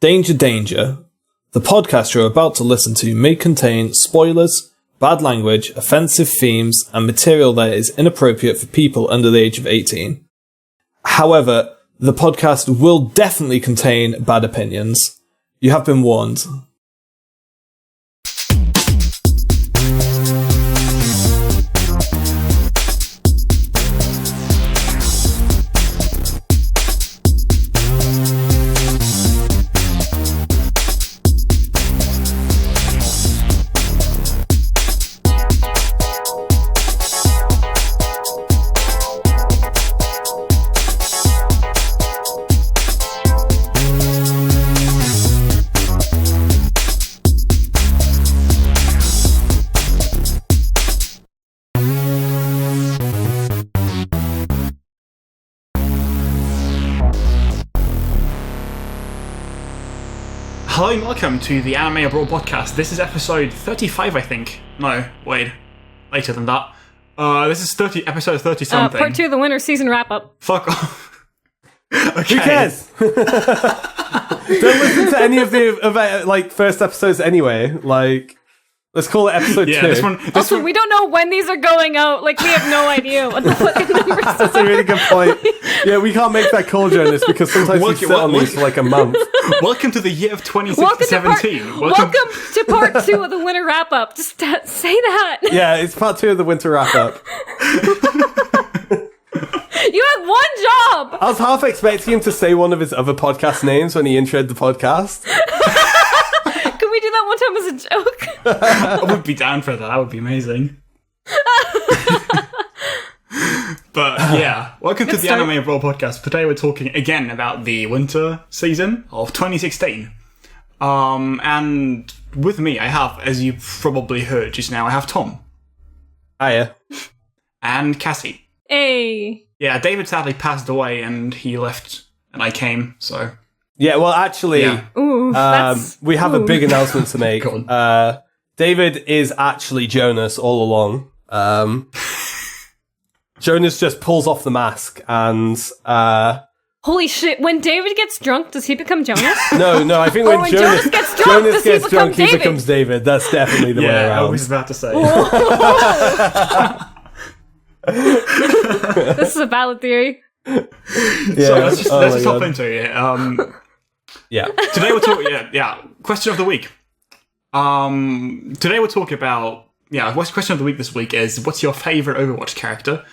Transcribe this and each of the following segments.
Danger, danger. The podcast you're about to listen to may contain spoilers, bad language, offensive themes, and material that is inappropriate for people under the age of 18. However, the podcast will definitely contain bad opinions. You have been warned. Hello and welcome to the Anime Abroad podcast. This is episode 35, I think. No, wait. Later than that. This is episode 30-something. Part 2 of the winter season wrap-up. Fuck off. Okay. Who cares? Don't listen to any of the first episodes anyway. Let's call it episode 2. This one, we don't know when these are going out. We have no idea what the fucking numbers are. That's a really good point. Yeah, we can't make that call during this because sometimes we sit on these for a month. Welcome to the year of 2017. Welcome to part 2 of the winter wrap-up. Just say that. Yeah, it's part 2 of the winter wrap-up. You had one job! I was half expecting him to say one of his other podcast names when he introed the podcast. Can we do that one time as a joke? I would be down for that. That would be amazing. But yeah, welcome to the Anime Abroad podcast. Today we're talking again about the winter season of 2016. And with me I have, as you probably heard just now, I have Tom. Hiya. And Cassie. Hey. Yeah, David sadly passed away and he left and I came, so... Yeah, well actually, Ooh, we have a big announcement to make. David is actually Jonas all along. Jonas just pulls off the mask and... Holy shit, when David gets drunk, does he become Jonas? No, I think when Jonas gets drunk, he becomes David. That's definitely the way around. Yeah, I was about to say. This is a valid theory. Yeah. So let's just hop into it. Yeah. Today we're talking... Yeah, question of the week. Today we'll talk about... Yeah, question of the week this week is, what's your favourite Overwatch character?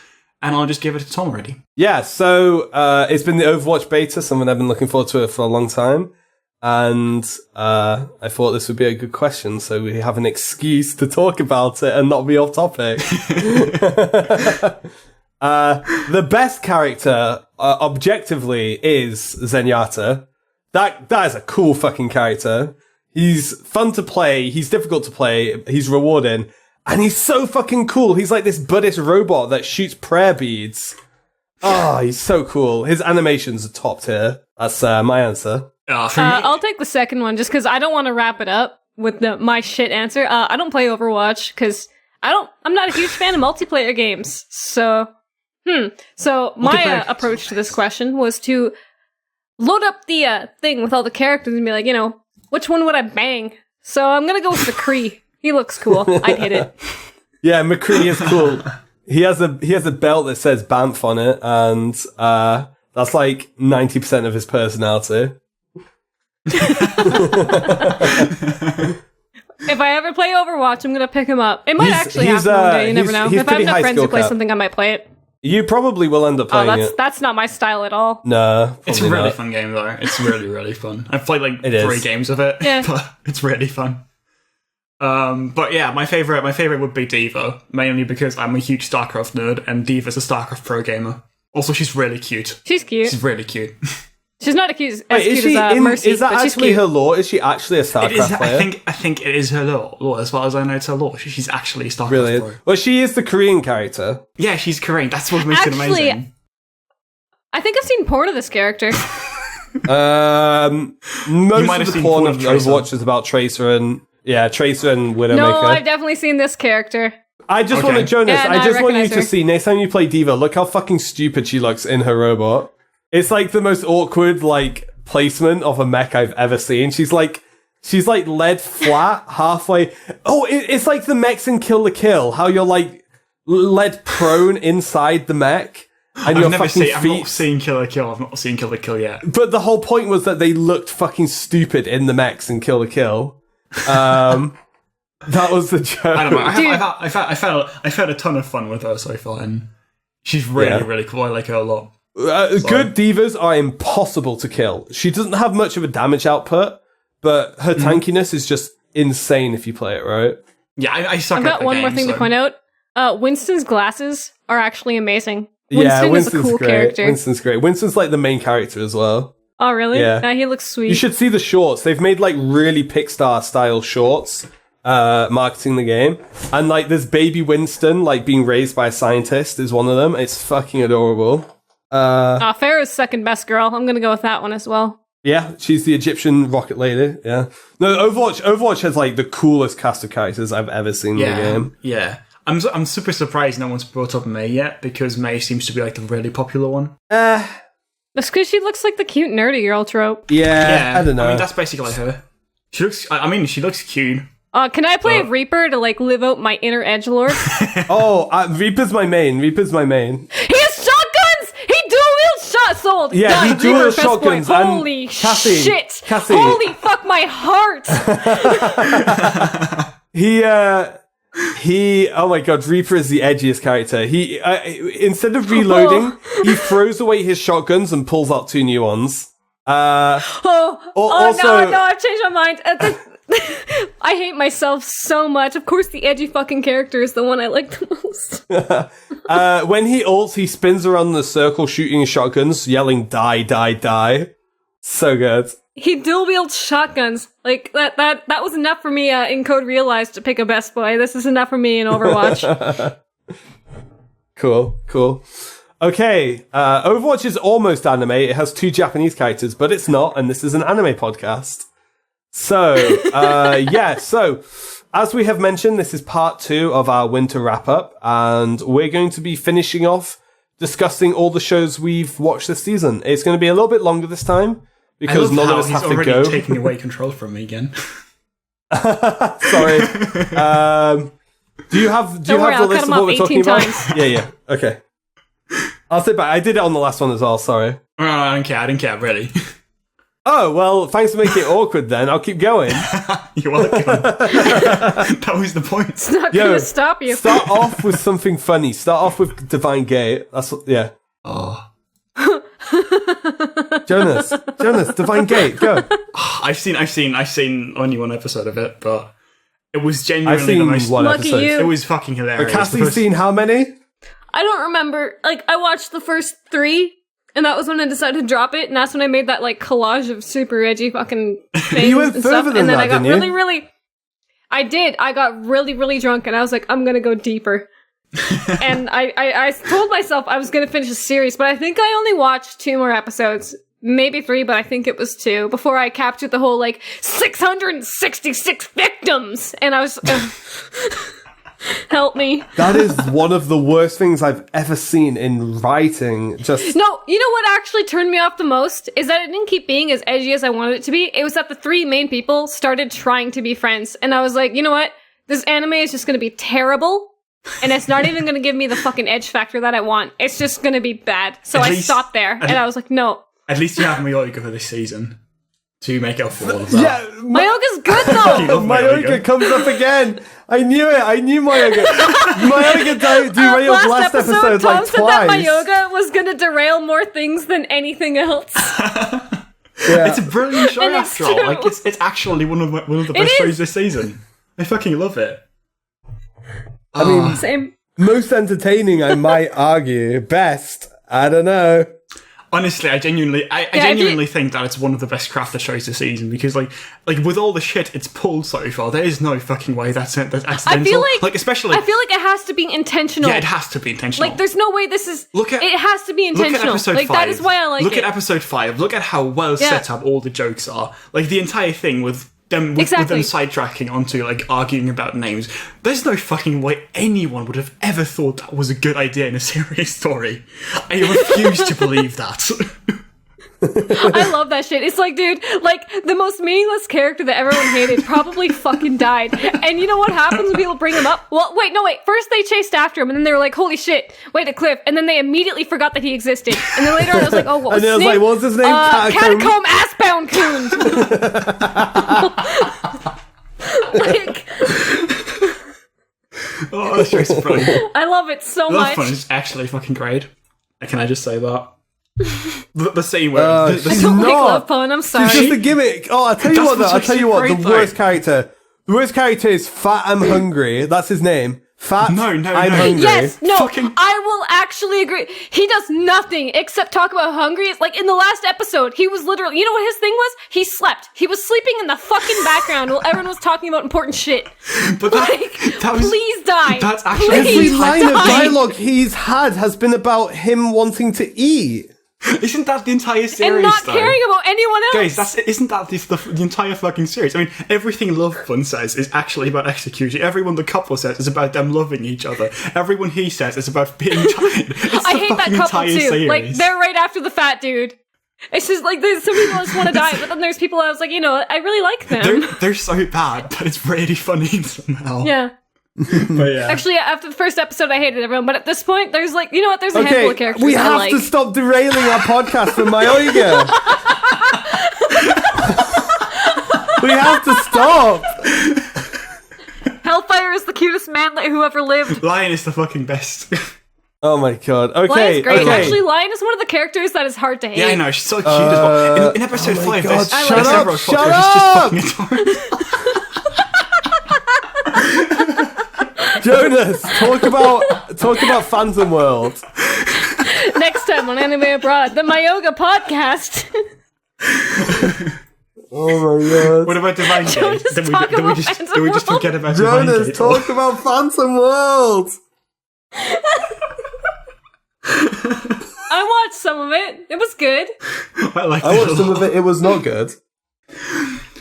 And I'll just give it to Tom already. Yeah, so it's been the Overwatch beta, something I've been looking forward to it for a long time. And I thought this would be a good question, so we have an excuse to talk about it and not be off topic. The best character, objectively, is Zenyatta. That is a cool fucking character. He's fun to play, he's difficult to play, he's rewarding, and he's so fucking cool. He's like this Buddhist robot that shoots prayer beads. Oh, he's so cool. His animations are top tier. That's my answer. I'll take the second one just because I don't want to wrap it up with my shit answer. I don't play Overwatch because I'm not a huge fan of multiplayer games. So my approach to this question was to load up the thing with all the characters and be like, which one would I bang? So I'm gonna go with McCree. He looks cool. I'd hit it. Yeah, McCree is cool. He has a belt that says Banff on it, and that's like 90% of his personality. If I ever play Overwatch, I'm gonna pick him up. It might actually happen one day. You never know. If I have enough friends who play something, I might play it. You probably will end up playing it. That's not my style at all. No, it's a really fun game though. It's really, really fun. I've played 3 games of it, but it's really fun. But yeah, my favorite would be D.Va, mainly because I'm a huge StarCraft nerd, and D.Va's a StarCraft pro gamer. Also, she's really cute. She's cute. She's really cute. She's not as cute as Mercy. Is that actually her lore? Is she actually a StarCraft player? I think it is her lore. As far as I know, it's her lore. She's actually a StarCraft really? pro. Well, she is the Korean character. Yeah, she's Korean. That's what makes it amazing. I think I've seen porn of this character. Most of the porn of Overwatch is about Tracer and Widowmaker. No, I've definitely seen this character. I just want to, Jonas, I just want you to see, next time you play D.Va, look how fucking stupid she looks in her robot. It's like the most awkward, placement of a mech I've ever seen. She's like led flat halfway. Oh, it's like the mechs in Kill la Kill, how you're like led prone inside the mech. And I've not seen Kill la Kill. I've not seen Kill la Kill yet. But the whole point was that they looked fucking stupid in the mechs in Kill la Kill. That was the joke. I don't know. I've had a ton of fun with her so far, and she's really cool. I like her a lot. Good divas are impossible to kill. She doesn't have much of a damage output, but her tankiness is just insane if you play it right. Yeah, I suck at the game. I've got one more thing to point out. Winston's glasses are actually amazing. Winston's is a cool great. character. Winston's great. Winston's like the main character as well. Oh, really? Yeah. He looks sweet. You should see the shorts. They've made like really Pixar-style shorts marketing the game. And like there's baby Winston like being raised by a scientist is one of them. It's fucking adorable. Farrah's second best girl. I'm going to go with that one as well. Yeah, she's the Egyptian rocket lady. Yeah. No, Overwatch has like the coolest cast of characters I've ever seen in the game. Yeah. I'm super surprised no one's brought up May yet, because May seems to be like the really popular one. That's because she looks like the cute nerdy girl trope. Yeah, I don't know. I mean, that's basically her. She looks cute. Can I play Reaper to like live out my inner edgelord? Reaper's my main. He has shotguns! He dual-wields sold! Yeah, Done. he dual-wields shotguns. Holy shit! Cassie. Holy fuck my heart! Oh my god, Reaper is the edgiest character. He, instead of reloading, he throws away his shotguns and pulls out 2 new ones. No, I've changed my mind. I hate myself so much. Of course, the edgy fucking character is the one I like the most. When he ults, he spins around the circle shooting his shotguns, yelling, die, die, die. So good. He dual wields shotguns. Like, that was enough for me in Code Realized to pick a best boy. This is enough for me in Overwatch. Cool. Okay, Overwatch is almost anime. It has 2 Japanese characters, but it's not, and this is an anime podcast. So, so, as we have mentioned, this is part 2 of our winter wrap-up, and we're going to be finishing off discussing all the shows we've watched this season. It's going to be a little bit longer this time, because none of us have to go. He's already taking away control from me again. Sorry. Do you have the list of what we're talking about? Yeah. Okay. I'll sit back. I did it on the last one as well, sorry. I don't care, really. Oh, well, thanks for making it awkward then. I'll keep going. You're welcome. That was the point. It's not going to stop you. Start off with something funny. Start off with Divine Gate. Yeah. Oh. Jonas, Divine Gate, go. I've seen only one episode of it, but it was genuinely the most... one episode. You. It was fucking hilarious. But Cassie's seen how many? I don't remember. Like, I watched the first 3, and that was when I decided to drop it, and that's when I made that, like, collage of super edgy fucking things. You went further than that, didn't you? And then I got really... I did. I got really drunk, and I was like, I'm gonna go deeper. And I told myself I was gonna finish a series, but I think I only watched 2 more episodes. Maybe 3, but I think it was 2, before I captured the whole, like, 666 victims! And I was... help me. That is one of the worst things I've ever seen in writing. No, you know what actually turned me off the most? Is that it didn't keep being as edgy as I wanted it to be. It was that the 3 main people started trying to be friends. And I was like, you know what? This anime is just gonna be terrible. And it's not even gonna give me the fucking edge factor that I want. It's just gonna be bad. So I stopped there. And I was like, no. At least you have Mayoiga for this season to make up for all of that. Yeah, Mayoiga's good though! Mayoiga comes up again. I knew it. I knew Mayoiga. Mayoiga derailed last episode Tom like said twice. That Mayoiga was gonna derail more things than anything else. Yeah. It's a brilliant show after all. Like, it's actually one of the best shows this season. I fucking love it. I mean, same. Most entertaining, I might argue. Best, I don't know. Honestly, I genuinely think that it's one of the best crafted shows this season, because like with all the shit it's pulled so far, there is no fucking way that's accidental. I feel like it has to be intentional. Yeah, it has to be intentional. Like, there's no way this is. It has to be intentional. Look at episode 5. That is why I like it. Look at episode 5. Look at how well set up all the jokes are. Like, the entire thing with them sidetracking onto like arguing about names. There's no fucking way anyone would have ever thought that was a good idea in a serious story. I refuse to believe that. I love that shit. It's like, dude, like, the most meaningless character that everyone hated probably fucking died. And you know what happens when people bring him up? Well, wait. First they chased after him, and then they were like, holy shit, wait a cliff. And then they immediately forgot that he existed. And then later on, I was like, oh, what was his name? Like, what was his name? Catacomb Assbound Coon. Like... Oh, that's just brilliant. I love it so much. That fun is actually fucking great. Can I just say that? The scene where I don't like love pun. I'm sorry. It's just a gimmick. Oh, I'll tell you what. The worst character. The worst character is Fat I'm Hungry. That's his name. Fat. No. I'm hungry. Yes, no. I will actually agree. He does nothing except talk about hungry. It's like in the last episode, he was literally. You know what his thing was? He slept. He was sleeping in the fucking background while everyone was talking about important shit. But please die. That's actually every line of dialogue he's had has been about him wanting to eat. Isn't that the entire series, and not caring about anyone else? Guys, isn't that the entire fucking series? I mean, everything Love Fun says is actually about execution. Everyone the couple says is about them loving each other. Everyone he says is about being tired. I hate that couple too. Series. Like, they're right after the fat dude. It's just like, there's some people that just want to die, but then there's people I was like, you know, I really like them. They're so bad, but it's really funny somehow. Yeah. But yeah. Actually, after the first episode, I hated everyone, but at this point, there's like, you know what, there's a handful of characters we have I like. to stop derailing our podcast for Mayoiga. We have to stop. Hellfire is the cutest manlet who ever lived. Lion is the fucking best. Oh my god. Okay. Lion's great. Okay. Actually, Lion is one of the characters that is hard to hate. Yeah, I know. She's so cute as well. In episode 5, there's shut several up! shots where she's just fucking adorable. Jonas, talk about Phantom World. Next time on Anime Abroad, the Mayoiga podcast. Oh my god. What about Divine Gate? Jonas, Did we just forget about Divine Gate? Jonas, talk about Phantom World. I watched some of it. It was good. I watched some of it. It was not good.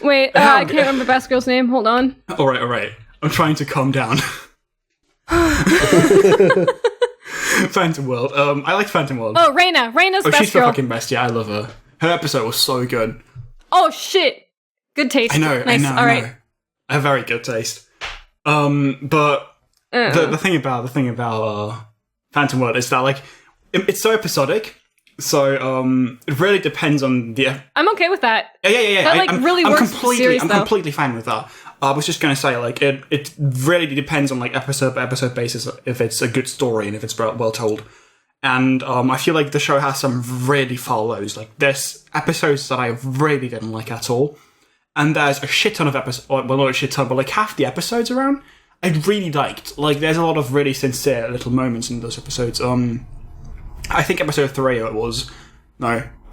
Wait, I can't remember Best Girl's name. Hold on. All right. I'm trying to calm down. Phantom World. I like Phantom World. Oh, Reina. Reina's best she's the girl. fucking best. Yeah, I love her. Her episode was so good. Oh shit! Good taste. I know. Nice. I know. All right. I have very good taste. But the thing about Phantom World is that like it's so episodic. So it really depends on the. I'm okay with that. Yeah. That really works for the series, I'm though. completely fine with that. I was just going to say, like, it really depends on, like, episode by episode basis if it's a good story and if it's well told. And I feel like the show has some really foul lows. Like, there's episodes that I really didn't like at all. And there's a shit ton of episodes, well, not a shit ton, but, like, half the episodes around, I really liked. Like, there's a lot of really sincere little moments in those episodes. I think episode 3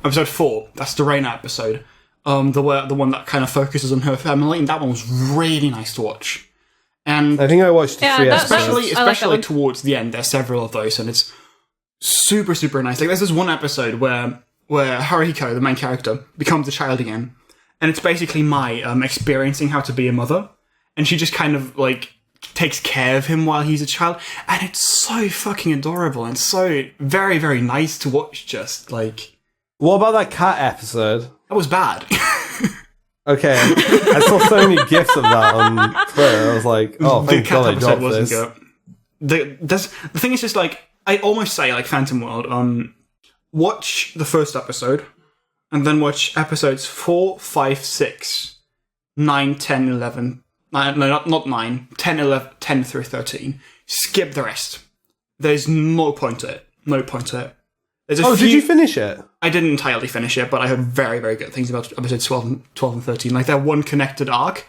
episode 4, that's the Reina episode. The one that kind of focuses on her family, and that one was really nice to watch. And I think I watched 3 episodes. Especially towards the end, there's several of those, and it's super, super nice. Like, there's this one episode where Haruhiko, the main character, becomes a child again, and it's basically Mai experiencing how to be a mother, and she just kind of, like, takes care of him while he's a child, and it's so fucking adorable, and so very, very nice to watch, just, like... What about that cat episode? That was bad. Okay, I saw so many gifs of that on Twitter. I was like, "Oh, thank God I dropped this." The thing is, just like I almost say, like Phantom World. Watch the first episode, and then watch episodes 4, 5, 6, 9, 10, 11. No, not 9. 10, 11, 10 through 13. Skip the rest. There's no point to it. No point to it. Did you finish it? I didn't entirely finish it, but I heard very, very good things about episodes 12 and 13. Like, that one connected arc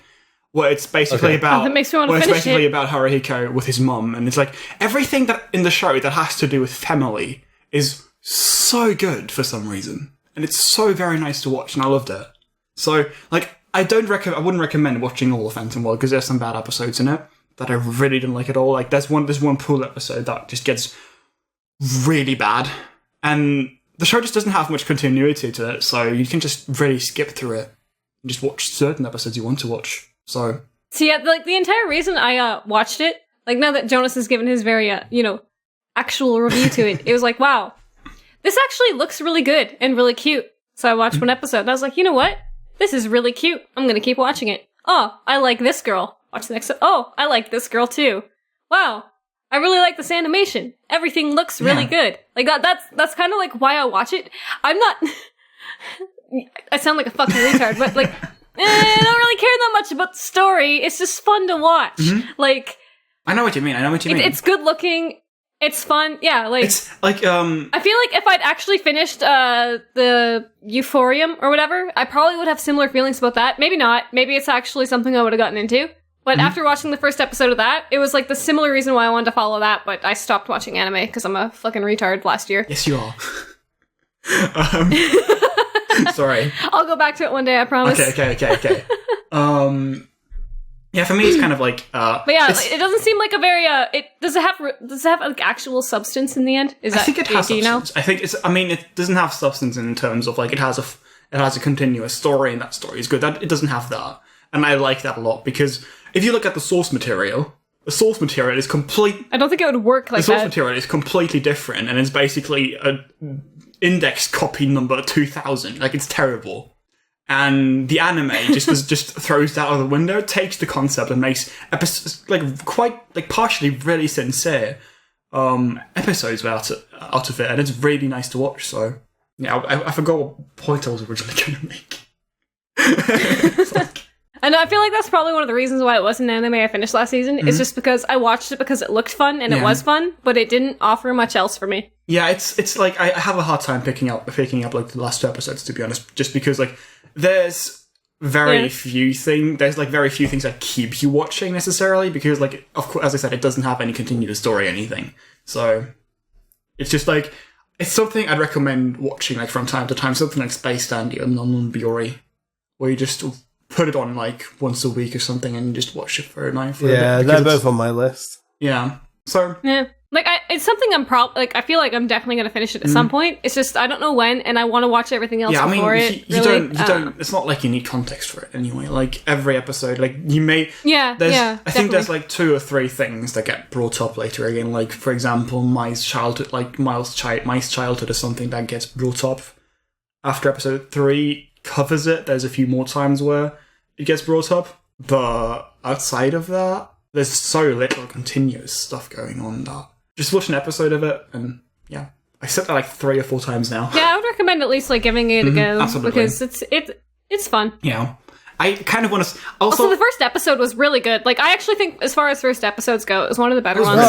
where it's basically about... that makes me want to finish it. About Haruhiko with his mum, and it's like, everything that in the show that has to do with family is so good for some reason. And it's so very nice to watch, and I loved it. So, like, I wouldn't recommend watching all of Phantom World, because there's some bad episodes in it that I really didn't like at all. Like, there's one pool episode that just gets really bad. And the show just doesn't have much continuity to it, so you can just really skip through it and just watch certain episodes you want to watch. So yeah, like the entire reason I watched it, like now that Jonas has given his very actual review to it, it was like, wow, this actually looks really good and really cute. So I watched one episode, and I was like, you know what? This is really cute. I'm gonna keep watching it. Oh, I like this girl. Watch the next. Oh, I like this girl too. Wow, I really like this animation. Everything looks really good. Like that's kind of like why I watch it. I'm not. I sound like a fucking retard, but like, I don't really care that much about the story. It's just fun to watch. Mm-hmm. Like, I know what you mean. It's good looking. It's fun. Yeah, like it's like I feel like if I'd actually finished the Euphorium or whatever, I probably would have similar feelings about that. Maybe not. Maybe it's actually something I would have gotten into. But after watching the first episode of that, it was like the similar reason why I wanted to follow that, but I stopped watching anime because I'm a fucking retard last year. Yes, you are. Sorry. I'll go back to it one day, I promise. Okay. Yeah, for me it's kind of like but yeah, it doesn't seem like a very does it have like actual substance in the end? I think it has substance. I think it doesn't have substance in terms of like it has a continuous story, and that story is good. It doesn't have that. And I like that a lot because if you look at the source material is complete. I don't think it would work like that. The source material is completely different, and it's basically a index copy number 2000. Like, it's terrible. And the anime just throws that out of the window, takes the concept and makes episodes partially really sincere episodes out of it, and it's really nice to watch. So yeah, I forgot what point I was originally going to make. And I feel like that's probably one of the reasons why it wasn't an anime I finished last season. It's just because I watched it because it looked fun and it was fun, but it didn't offer much else for me. Yeah, it's like I have a hard time picking up like the last two episodes, to be honest, just because like there's very few things that keep you watching necessarily, because like, of course, as I said, it doesn't have any continuous story or anything. So it's just like, it's something I'd recommend watching like from time to time, something like Space Dandy or Non-Biori, where you just put it on like once a week or something and just watch it for a night. Yeah, they're both on my list. Yeah. So yeah, like it's something I feel like I'm definitely gonna finish it at some point. It's just I don't know when, and I want to watch everything else before it. You don't. It's not like you need context for it anyway. Like every episode, like you may. I think there's like 2 or 3 things that get brought up later again. Like for example, Mai's childhood is something that gets brought up after episode 3 covers it. There's a few more times where it gets brought up, but outside of that, there's so little continuous stuff going on that just watch an episode of it, and yeah, I said that like 3 or 4 times now. Yeah, I would recommend at least like giving it a go, absolutely, because it's fun. Yeah, I kind of want to. Also, the first episode was really good. Like, I actually think, as far as first episodes go, it was one of the better ones.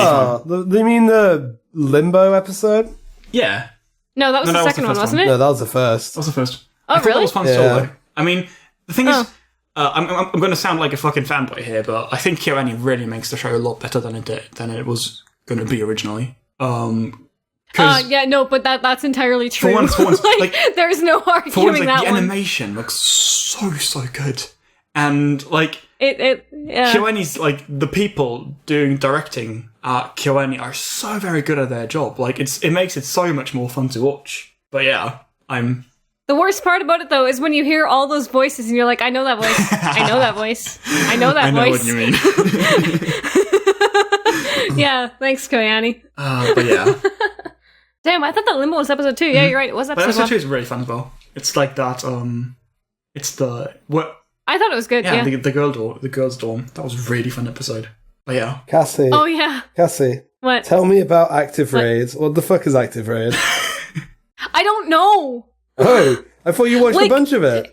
Really you mean the Limbo episode? Yeah. No, that was the second one, wasn't it? No, that was the first. That was the first. Oh, really? That was fun solo. I mean, the thing is, I'm going to sound like a fucking fanboy here, but I think KyoAni really makes the show a lot better than it was going to be originally. Yeah, no, but that's entirely true. For once, like, there's no arguing that the one. animation looks so good, and like yeah. KyoAni's like the people doing directing at KyoAni are so very good at their job. Like it makes it so much more fun to watch. But yeah, The worst part about it, though, is when you hear all those voices and you're like, I know that voice. I know that voice. I know that voice. I know what you mean. Yeah, thanks, KyoAni. But yeah. Damn, I thought that Limbo was episode 2. Yeah, you're right, it was episode 1. But episode 2 is really fun as well. It's like that, it's the... what? I thought it was good, yeah. The girls' dorm. That was a really fun episode. But yeah. Cassie. Oh, yeah. Cassie. What? Tell me about Active Raid. What the fuck is Active Raid? I don't know. Oh, I thought you watched a bunch of it.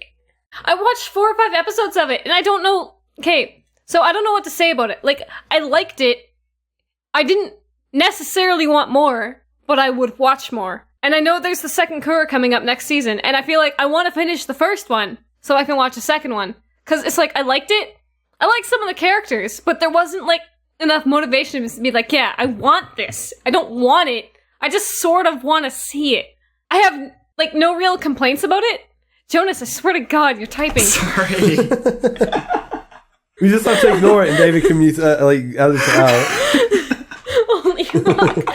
I watched 4 or 5 episodes of it, and I don't know... Okay, so I don't know what to say about it. Like, I liked it. I didn't necessarily want more, but I would watch more. And I know there's the second cour coming up next season, and I feel like I want to finish the first one so I can watch the second one. Because it's like, I liked it. I like some of the characters, but there wasn't, like, enough motivation to be like, yeah, I want this. I don't want it. I just sort of want to see it. I have, like, no real complaints about it. Jonas, I swear to God, you're typing. Sorry. We just have to ignore it and David can edit it out. Holy fuck.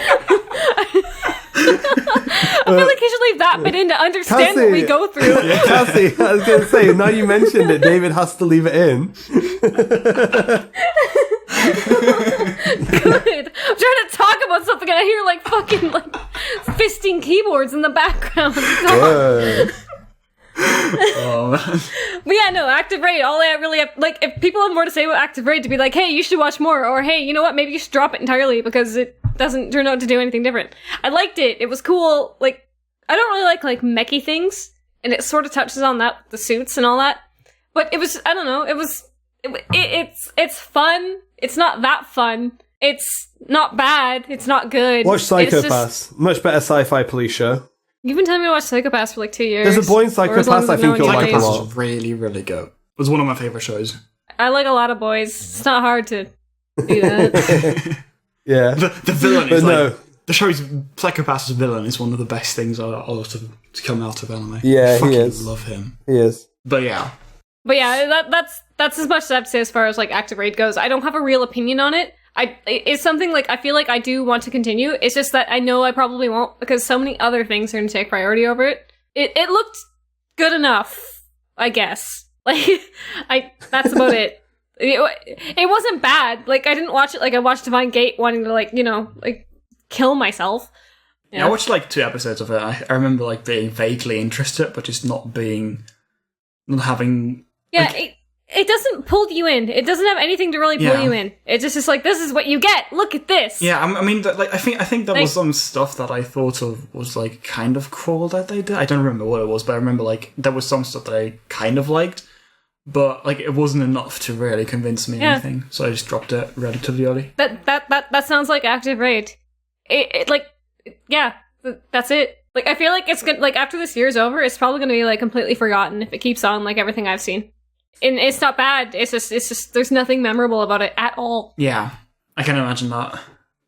I feel like you should leave that bit in to understand what we go through. Yeah. Cassie, I was going to say, now you mentioned it, David has to leave it in. Good. I'm trying to talk about something and I hear like fucking like fisting keyboards in the background. Oh, man. But yeah, no, Active Raid, all I really have, like, if people have more to say about Active Raid, to be like, hey, you should watch more, or hey, you know what, maybe you should drop it entirely because it doesn't turn out to do anything different. I liked it. It was cool. Like, I don't really like mechy things, and it sort of touches on that, the suits and all that. But it was, I don't know, it's fun. It's not that fun. It's not bad. It's not good. Watch Psychopaths. Much better sci-fi police show. You've been telling me to watch Psychopaths for like 2 years. There's a boy in Psychopaths I think you'll like a Psychopaths lot. was really, really good. It was one of my favourite shows. I like a lot of boys. It's not hard to do that. Yeah. The villain is no. like... The show's Psychopaths' villain is one of the best things to come out of anime. Yeah, I fucking he is. love him. He is. But yeah. But yeah, that's as much as I have to say as far as like Active Raid goes. I don't have a real opinion on it. It's something like I feel like I do want to continue. It's just that I know I probably won't because so many other things are going to take priority over it. It looked good enough, I guess. Like that's about it. It wasn't bad. Like I didn't watch it like I watched Divine Gate wanting to like, you know, like kill myself. Yeah, I watched like 2 episodes of it. I remember like being vaguely interested, but just not having. Yeah, like, it doesn't pull you in. It doesn't have anything to really pull you in. It's just like, this is what you get. Look at this. Yeah, I mean, like I think there was some stuff that I thought of was like kind of cool that they did. I don't remember what it was, but I remember like there was some stuff that I kind of liked, but like it wasn't enough to really convince me anything. So I just dropped it relatively early. That sounds like Active Raid. That's it. Like I feel like it's good. Like after this year's over, it's probably going to be like completely forgotten if it keeps on like everything I've seen. And it's not bad. It's just there's nothing memorable about it at all. Yeah, I can imagine that.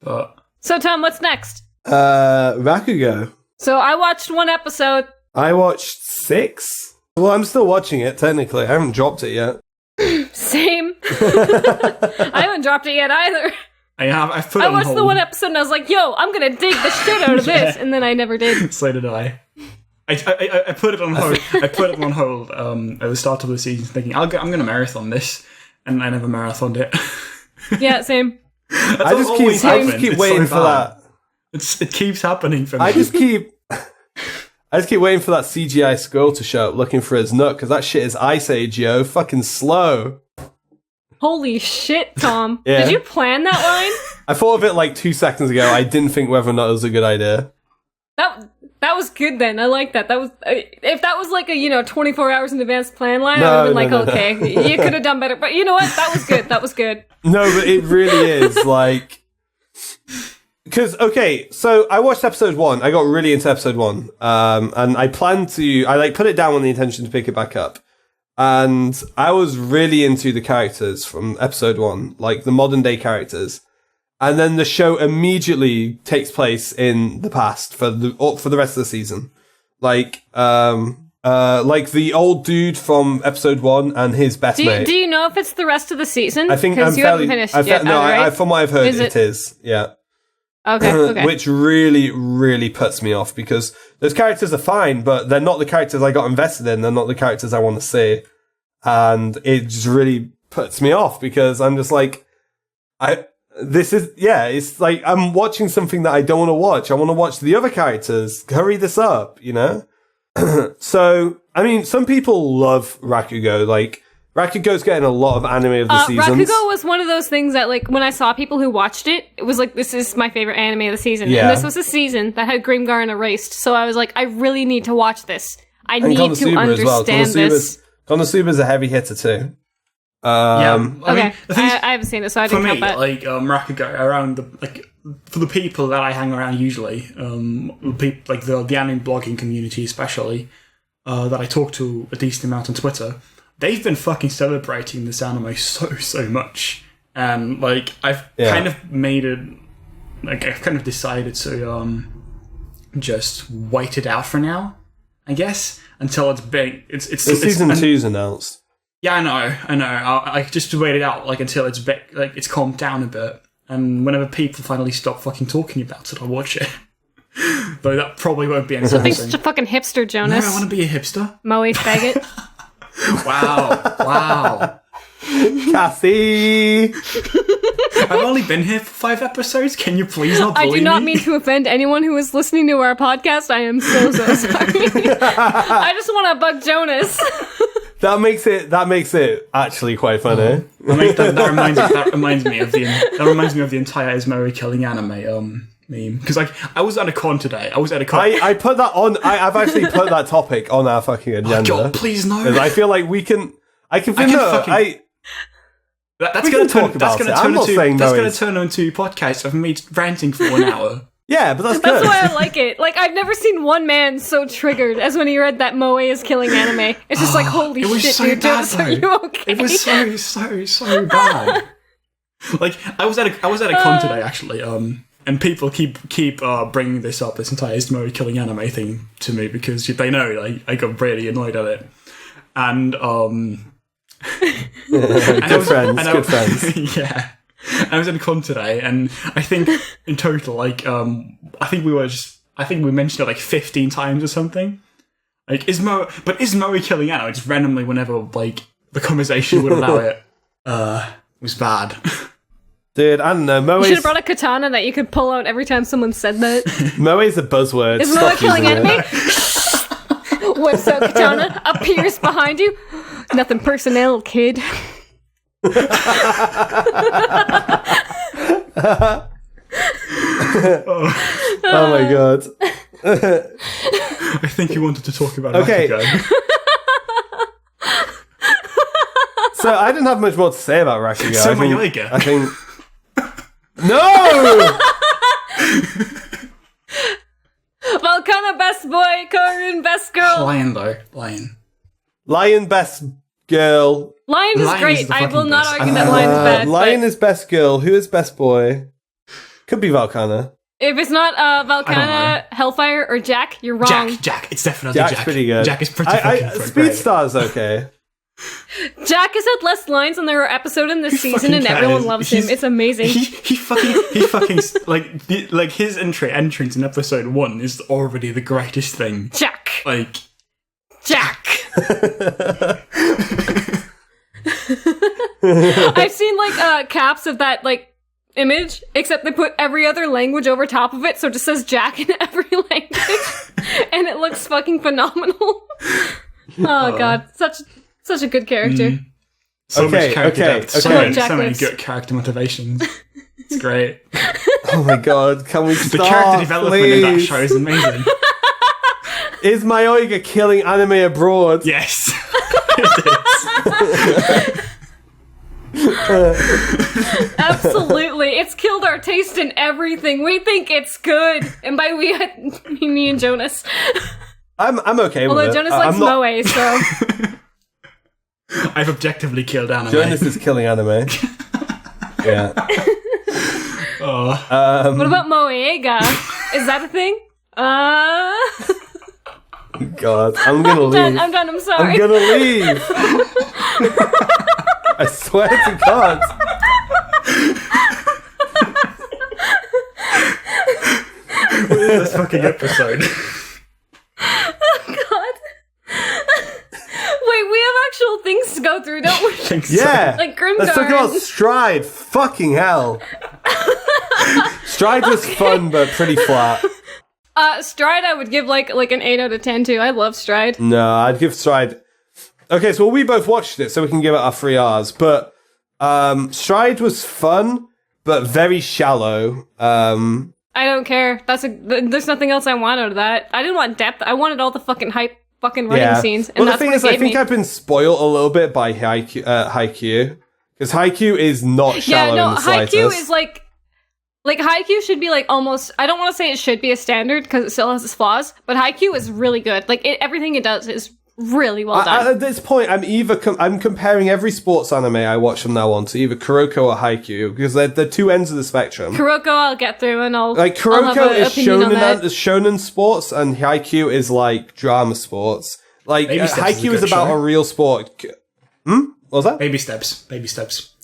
But so Tom, what's next? Rakugo. So I watched 1 episode. I watched 6. Well, I'm still watching it technically. I haven't dropped it yet. Same. I haven't dropped it yet either. I put it on watched hold. the 1 episode and I was like, yo, I'm gonna dig the shit out of this, and then I never did. So did I. I put it on hold. I put it on hold at the start of the season, thinking I'm going to marathon this, and I never marathoned it. Yeah, same. I just keep waiting for that. It keeps happening for me. I just keep waiting for that CGI squirrel to show up, looking for his nut, because that shit is Ice Age, yo. Fucking slow. Holy shit, Tom. Yeah. Did you plan that line? I thought of it like 2 seconds ago. I didn't think whether or not it was a good idea. That was good then. I like that. That was if that was like a 24 hours in advance plan line, I would have been okay, you could have done better. But you know what? That was good. That was good. No, but it really is like because so I watched episode 1. I got really into episode 1, and I planned to put it down with the intention to pick it back up, and I was really into the characters from episode 1, like the modern day characters. And then the show immediately takes place in the past for the rest of the season. Like the old dude from episode 1 and his best mate. Do you know if it's the rest of the season? I think because you haven't finished yet. Right? From what I've heard, it is. Yeah. Okay. Which really, really puts me off because those characters are fine, but they're not the characters I got invested in. They're not the characters I want to see, and it just really puts me off because I'm just like, it's like I'm watching something that I don't want to watch. I want to watch the other characters. Hurry this up, you know? So, I mean, some people love Rakugo. Like, Rakugo's getting a lot of anime of the seasons. Rakugo was one of those things that, like, when I saw people who watched it, it was like, this is my favorite anime of the season. Yeah. And this was a season that had Grimgar and Erased. So I was like, I really need to watch this. I need to understand this. KonoSuba's a heavy hitter too. I haven't seen it, so I didn't count that. Like Rakugo around for the people that I hang around usually, people like the anime blogging community especially, that I talk to a decent amount on Twitter, they've been fucking celebrating this anime so much, and like I've kind of made it, like I've kind of decided to just wait it out for now, I guess, until it's big. It's season 2's announced. Yeah, I know. I just wait it out, like until it's like it's calmed down a bit, and whenever people finally stop fucking talking about it, I'll watch it. But that probably won't be anything. Something such a fucking hipster, Jonas. No, I want to be a hipster. Moe faggot. Wow. Cassie. I've only been here for 5 episodes. Can you please not bully me? I do not mean to offend anyone who is listening to our podcast. I am so sorry. I just want to bug Jonas. That makes it actually quite funny. That reminds me of the entire Ismari killing anime meme. Because I was at a con today. I put that on. I've actually put that topic on our fucking agenda. Oh God, please no. I feel like we can. That's going to turn into a podcast of me ranting for 1 hour. Yeah, but that's good. That's why I like it. Like, I've never seen one man so triggered as when he read that Moe is killing anime. It's just like, holy shit, so dude, bad, are you okay? It was so bad. Like, I was at a con today, actually, and people keep bringing this entire Moe killing anime thing to me because they know I got really annoyed at it. And, good friends. Yeah. I was at a con today, and I think in total, I think we mentioned it like 15 times or something. Like, is Moe killing anime just randomly whenever like the conversation would allow it? Was bad. Dude, I don't know. You should have brought a katana that you could pull out every time someone said that. Moe's a buzzword. Is Moe killing anime? Whips out katana, appears behind you. Nothing personnel, kid. Oh my God. I think you wanted to talk about Rakugo. So I didn't have much more to say about Rakugo. So Mayoiga. I think... No! Volcana best boy, Karin best girl. Lion though. Lion best girl. Lion is great. I will not argue that Lion is bad. Lion is best girl. Who is best boy? Could be Volcana. If it's not Volcana, Hellfire, or Jack, you're wrong. Jack. It's definitely Jack. Jack's pretty good. Jack is pretty fucking great. Speedstar's okay. Jack has had less lines on their episode in this season, and everyone loves him. It's amazing. He fucking like his entrance in episode 1 is already the greatest thing. Jack. Like Jack. I've seen like caps of that like image, except they put every other language over top of it, so it just says Jack in every language, and it looks fucking phenomenal. Oh God, such a good character. So much character depth. So many lists. good character motivations. It's great. Oh my God, can we start? The character development in that show is amazing. Is Mayoiga killing anime abroad? Yes. Absolutely. It's killed our taste in everything. We think it's good. And by we, I mean me and Jonas. I'm okay with it. Although Jonas likes Moe, so... I've objectively killed anime. Jonas is killing anime. Yeah. What about Mayoiga? Is that a thing? God, I'm gonna leave. I'm done, I'm sorry. I'm gonna leave. I swear to God. What is this fucking episode? Oh God. Wait, we have actual things to go through, don't we? Yeah. Like Grimgar. Let's talk about Stride. Fucking hell. Stride was fun, but pretty flat. Stride I would give like an 8 out of 10 too. I love Stride. No, I'd give Stride... Okay, so we both watched it, so we can give it our 3 Rs. But Stride was fun, but very shallow. I don't care. There's nothing else I want out of that. I didn't want depth. I wanted all the fucking hype fucking running scenes. And well, the thing is, I think I've been spoiled a little bit by Haikyuu. Because Haikyuu is not shallow in the slightest. Haikyuu is like Haikyuu should be like almost, I don't want to say it should be a standard because it still has its flaws, but Haikyuu is really good. Like everything it does is really well done. At this point, I'm comparing every sports anime I watch from now on to either Kuroko or Haikyuu because they're two ends of the spectrum. Kuroko I'll get through and I'll like Kuroko is shonen sports and Haikyuu is like drama sports. Like Haikyuu is about a real sport. What was that? Baby Steps.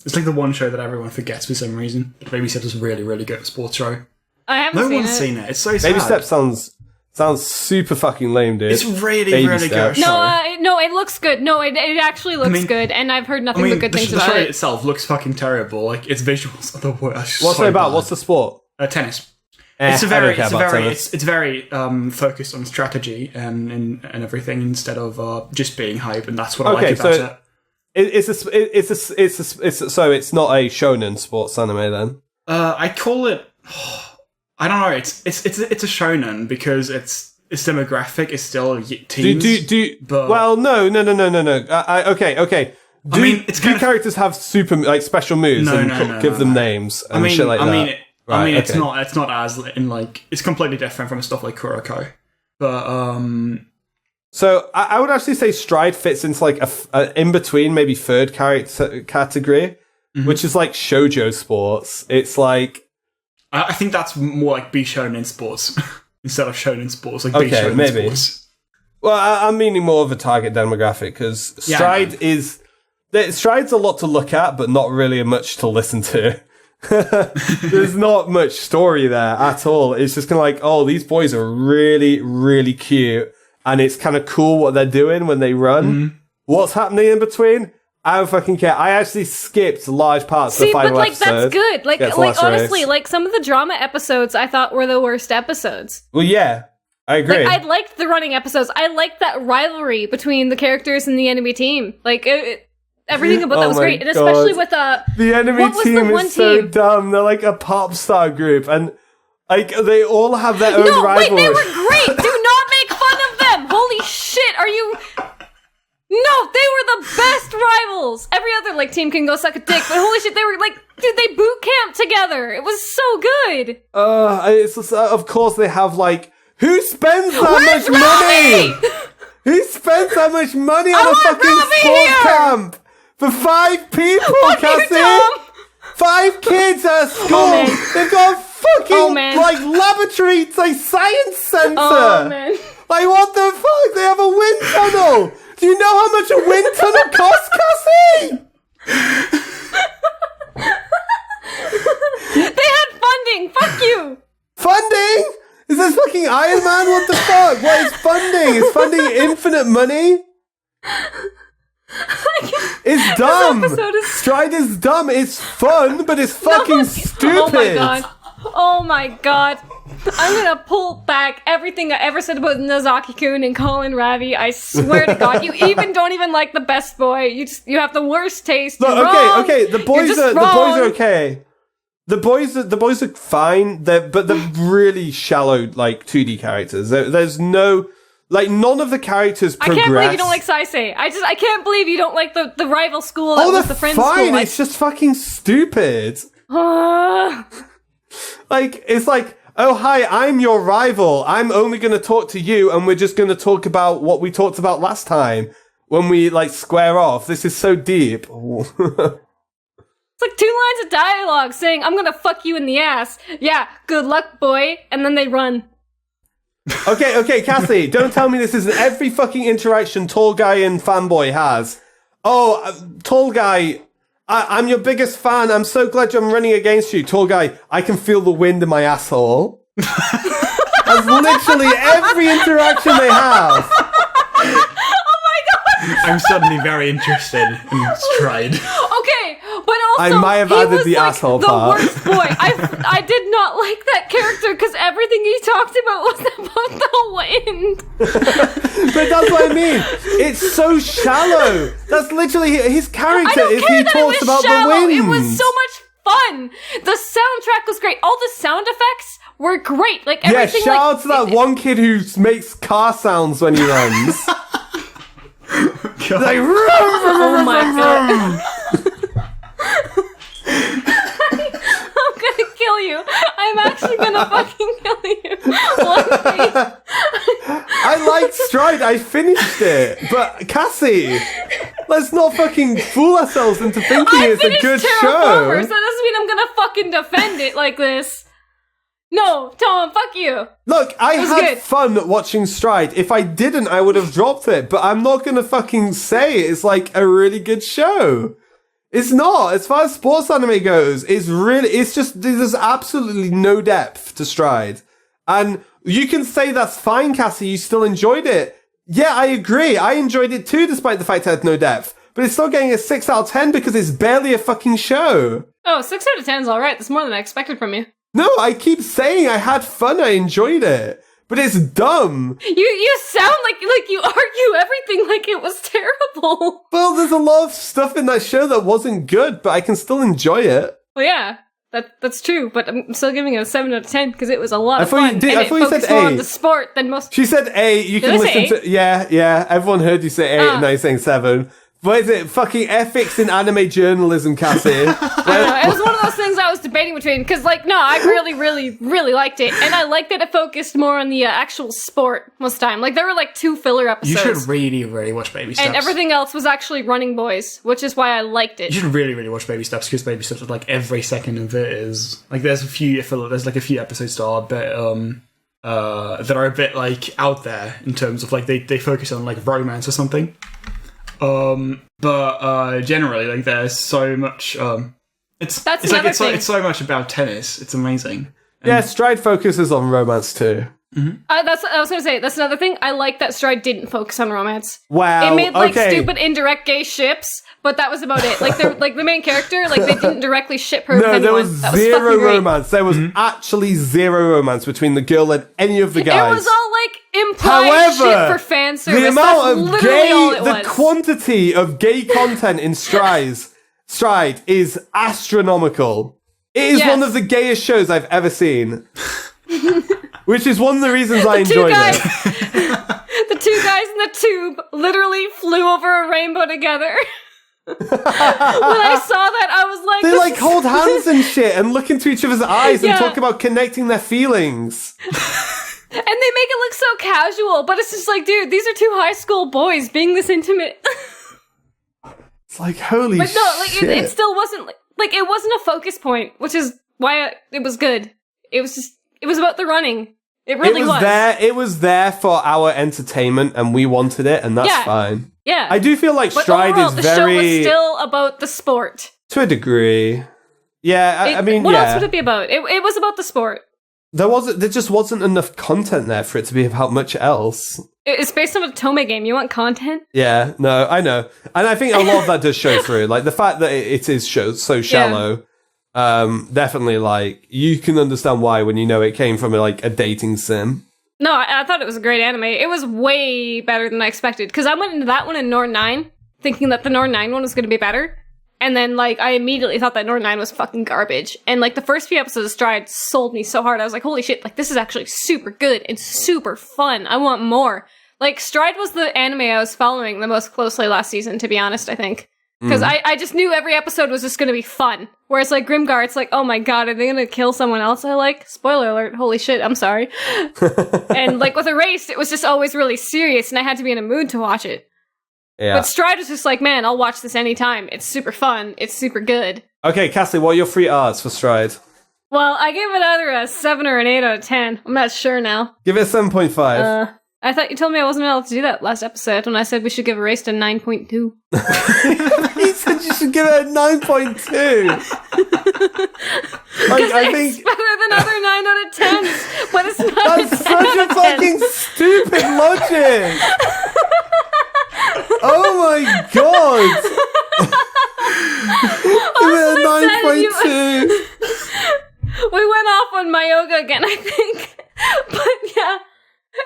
It's like the one show that everyone forgets for some reason. Baby Steps is really, really good sports show. I haven't seen it. No one's seen it. It's so sad. Baby Steps sounds Sounds super fucking lame, dude. It's really, really good. No, it looks good. No, it actually looks good, and I've heard nothing but good things about it. The show itself looks fucking terrible. Like, its visuals are the worst. What's it about? What's the sport? Tennis. It's very focused on strategy and everything instead of just being hype, and that's what I like about it. So it's not a shonen sports anime then? I call it. I don't know. It's a shonen because its demographic is still teens. No. Okay. Do characters have super characters moves and give them names and shit like that? It's not as in like it's completely different from stuff like Kuroko, but So I would actually say Stride fits into like a in between, maybe third character category, which is like shoujo sports. It's like. I think that's more like Bishonen sports instead of shonen sports. Like Bishonen sports. Well, I'm meaning more of a target demographic because Stride's a lot to look at, but not really much to listen to. There's not much story there at all. It's just kind of like, oh, these boys are really, really cute, and it's kind of cool what they're doing when they run. What's happening in between? I don't fucking care. I actually skipped large parts of the final episode. That's good. Like honestly, like some of the drama episodes I thought were the worst episodes. Well, yeah, I agree. Like, I liked the running episodes. I liked that rivalry between the characters and the enemy team. Like everything about that was great, and especially with the enemy team is so dumb. They're like a pop star group, and like they all have their own rivalry. Wait, they were great. Do not make fun of them. Holy shit, are you? No, they were the best rivals. Every other team can go suck a dick, but holy shit, they were dude, they boot camp together. It was so good. It's just, of course they have who spends that much money? Who spends that much money on a fucking sports camp for 5 people, Cassie? 5 kids at school. They've got a fucking laboratory, science center. Oh man. What the fuck? They have a wind tunnel. Do you know how much a wind tunnel costs, Cassie? They had funding. Fuck you. Funding? Is this fucking Iron Man? What the fuck? What is funding? Is funding infinite money? It's dumb. Stride is dumb. It's fun, but it's fucking stupid. Oh my god. I'm gonna pull back everything I ever said about Nozaki-kun and Colin Ravi. I swear to God, you don't even like the best boy. You have the worst taste. No, okay. The boys are okay. The boys are fine. But they're really shallow 2D characters. There's no none of the characters progress. I can't believe you don't like Saisei. I can't believe you don't like the rival school that was the friends fine. School. It's just fucking stupid. It's oh, hi, I'm your rival. I'm only going to talk to you, and we're just going to talk about what we talked about last time when we, square off. This is so deep. It's 2 lines of dialogue saying, I'm going to fuck you in the ass. Yeah, good luck, boy. And then they run. Okay, Cassie, don't tell me this isn't every fucking interaction Tall Guy and Fanboy has. Oh, Tall Guy... I'm your biggest fan. I'm so glad I'm running against you. Tall Guy, I can feel the wind in my asshole. That's literally every interaction they have. Oh my god! I'm suddenly very interested in Stride. Okay, but also I might have added the asshole part. The worst boy. I did not like that character because everything he talked about was about the wind. But that's what I mean. It's so shallow. That's literally his character. He talks about the wind. It was so much fun. The soundtrack was great. All the sound effects were great. Everything. Yeah, shout out to that one kid who makes car sounds when he runs. Oh my god. I'm gonna kill you. I'm actually gonna fucking kill you. One day. I liked Stride. I finished it. But Cassie, let's not fucking fool ourselves into thinking it's a good show. So that doesn't mean I'm gonna fucking defend it like this. No, Tom, fuck you. Look, I had fun watching Stride. If I didn't, I would have dropped it. But I'm not gonna fucking say it's a really good show. It's not. As far as sports anime goes, it's just, there's absolutely no depth to Stride. And you can say that's fine, Cassie, you still enjoyed it. Yeah, I agree. I enjoyed it too, despite the fact it had no depth. But it's still getting a 6 out of 10 because it's barely a fucking show. Oh, 6 out of 10 is alright. That's more than I expected from you. No, I keep saying I had fun, I enjoyed it. But it's dumb. You sound like you argue everything like it was terrible. Well, there's a lot of stuff in that show that wasn't good, but I can still enjoy it. Well, yeah, that's true, but I'm still giving it a 7 out of 10 because it was a lot of fun. I thought you said more on A. the sport than most. She said A. You Did can I say listen A? to. Yeah. Everyone heard you say 8, and now you're saying 7. What is it? Fucking ethics in anime journalism, Cassie. I don't know. It was one of those things I was debating between because, no, I really, really, really liked it, and I liked that it focused more on the actual sport most of the time. Like there were 2 filler episodes. You should really, really watch Baby Steps. And everything else was actually running boys, which is why I liked it. You should really, really watch Baby Steps because Baby Steps is every second of it is there's a few episodes that are a bit that are a bit out there in terms of they focus on romance or something. But generally, there's so much. It's so much about tennis. It's amazing. Yeah, Stride focuses on romance too. Mm-hmm. I was going to say, that's another thing. I like that Stride didn't focus on romance. Wow. It made stupid indirect gay ships, but that was about it. The main character, they didn't directly ship her with anyone. There was zero romance. There was actually zero romance between the girl and any of the guys. It was all implied shit for fan service. The amount of gay, the quantity of gay content in Stride is astronomical. It is one of the gayest shows I've ever seen. Which is one of the reasons I enjoyed it. The 2 guys in the tube literally flew over a rainbow together. When I saw that, I was like... They hold hands and shit and look into each other's eyes and talk about connecting their feelings. And they make it look so casual, but it's just dude, these are 2 high school boys being this intimate. It's holy shit. But no, it still wasn't... it wasn't a focus point, which is why it was good. It was about the running. It really was. It was there for our entertainment, and we wanted it, and that's fine. Yeah. I do feel like Stride overall, is the very... show was still about the sport. To a degree. Yeah, What else would it be about? It was about the sport. There just wasn't enough content there for it to be about much else. It's based on a Tome game. You want content? Yeah, no, I know. And I think a lot of that does show through. The fact that it is so shallow... definitely you can understand why when you know it came from a dating sim. No, I thought it was a great anime. It was way better than I expected because I went into that one in Nord 9 thinking that the Nord 9 one was going to be better, and then I immediately thought that Nord 9 was fucking garbage. And the first few episodes of Stride sold me so hard. I was like, holy shit, this is actually super good and super fun. I want more. Stride was the anime I was following the most closely last season, to be honest, I think. Because I just knew every episode was just going to be fun. Whereas Grimgar, it's oh my god, are they going to kill someone else I like? Spoiler alert, holy shit, I'm sorry. And with Erased, it was just always really serious, and I had to be in a mood to watch it. Yeah. But Stride was just man, I'll watch this anytime. It's super fun. It's super good. Okay, Cassie, what are your 3 R's for Stride? Well, I gave it either a 7 or an 8 out of 10. I'm not sure now. Give it a 7.5. I thought you told me I wasn't allowed to do that last episode when I said we should give Erased a 9.2. He said you should give it a 9.2. I think it's better than other 9 out of 10s, but it's not. That's such a fucking stupid logic. Oh my god. Give it a 9.2. We went off on Mayoiga again, I think. But yeah.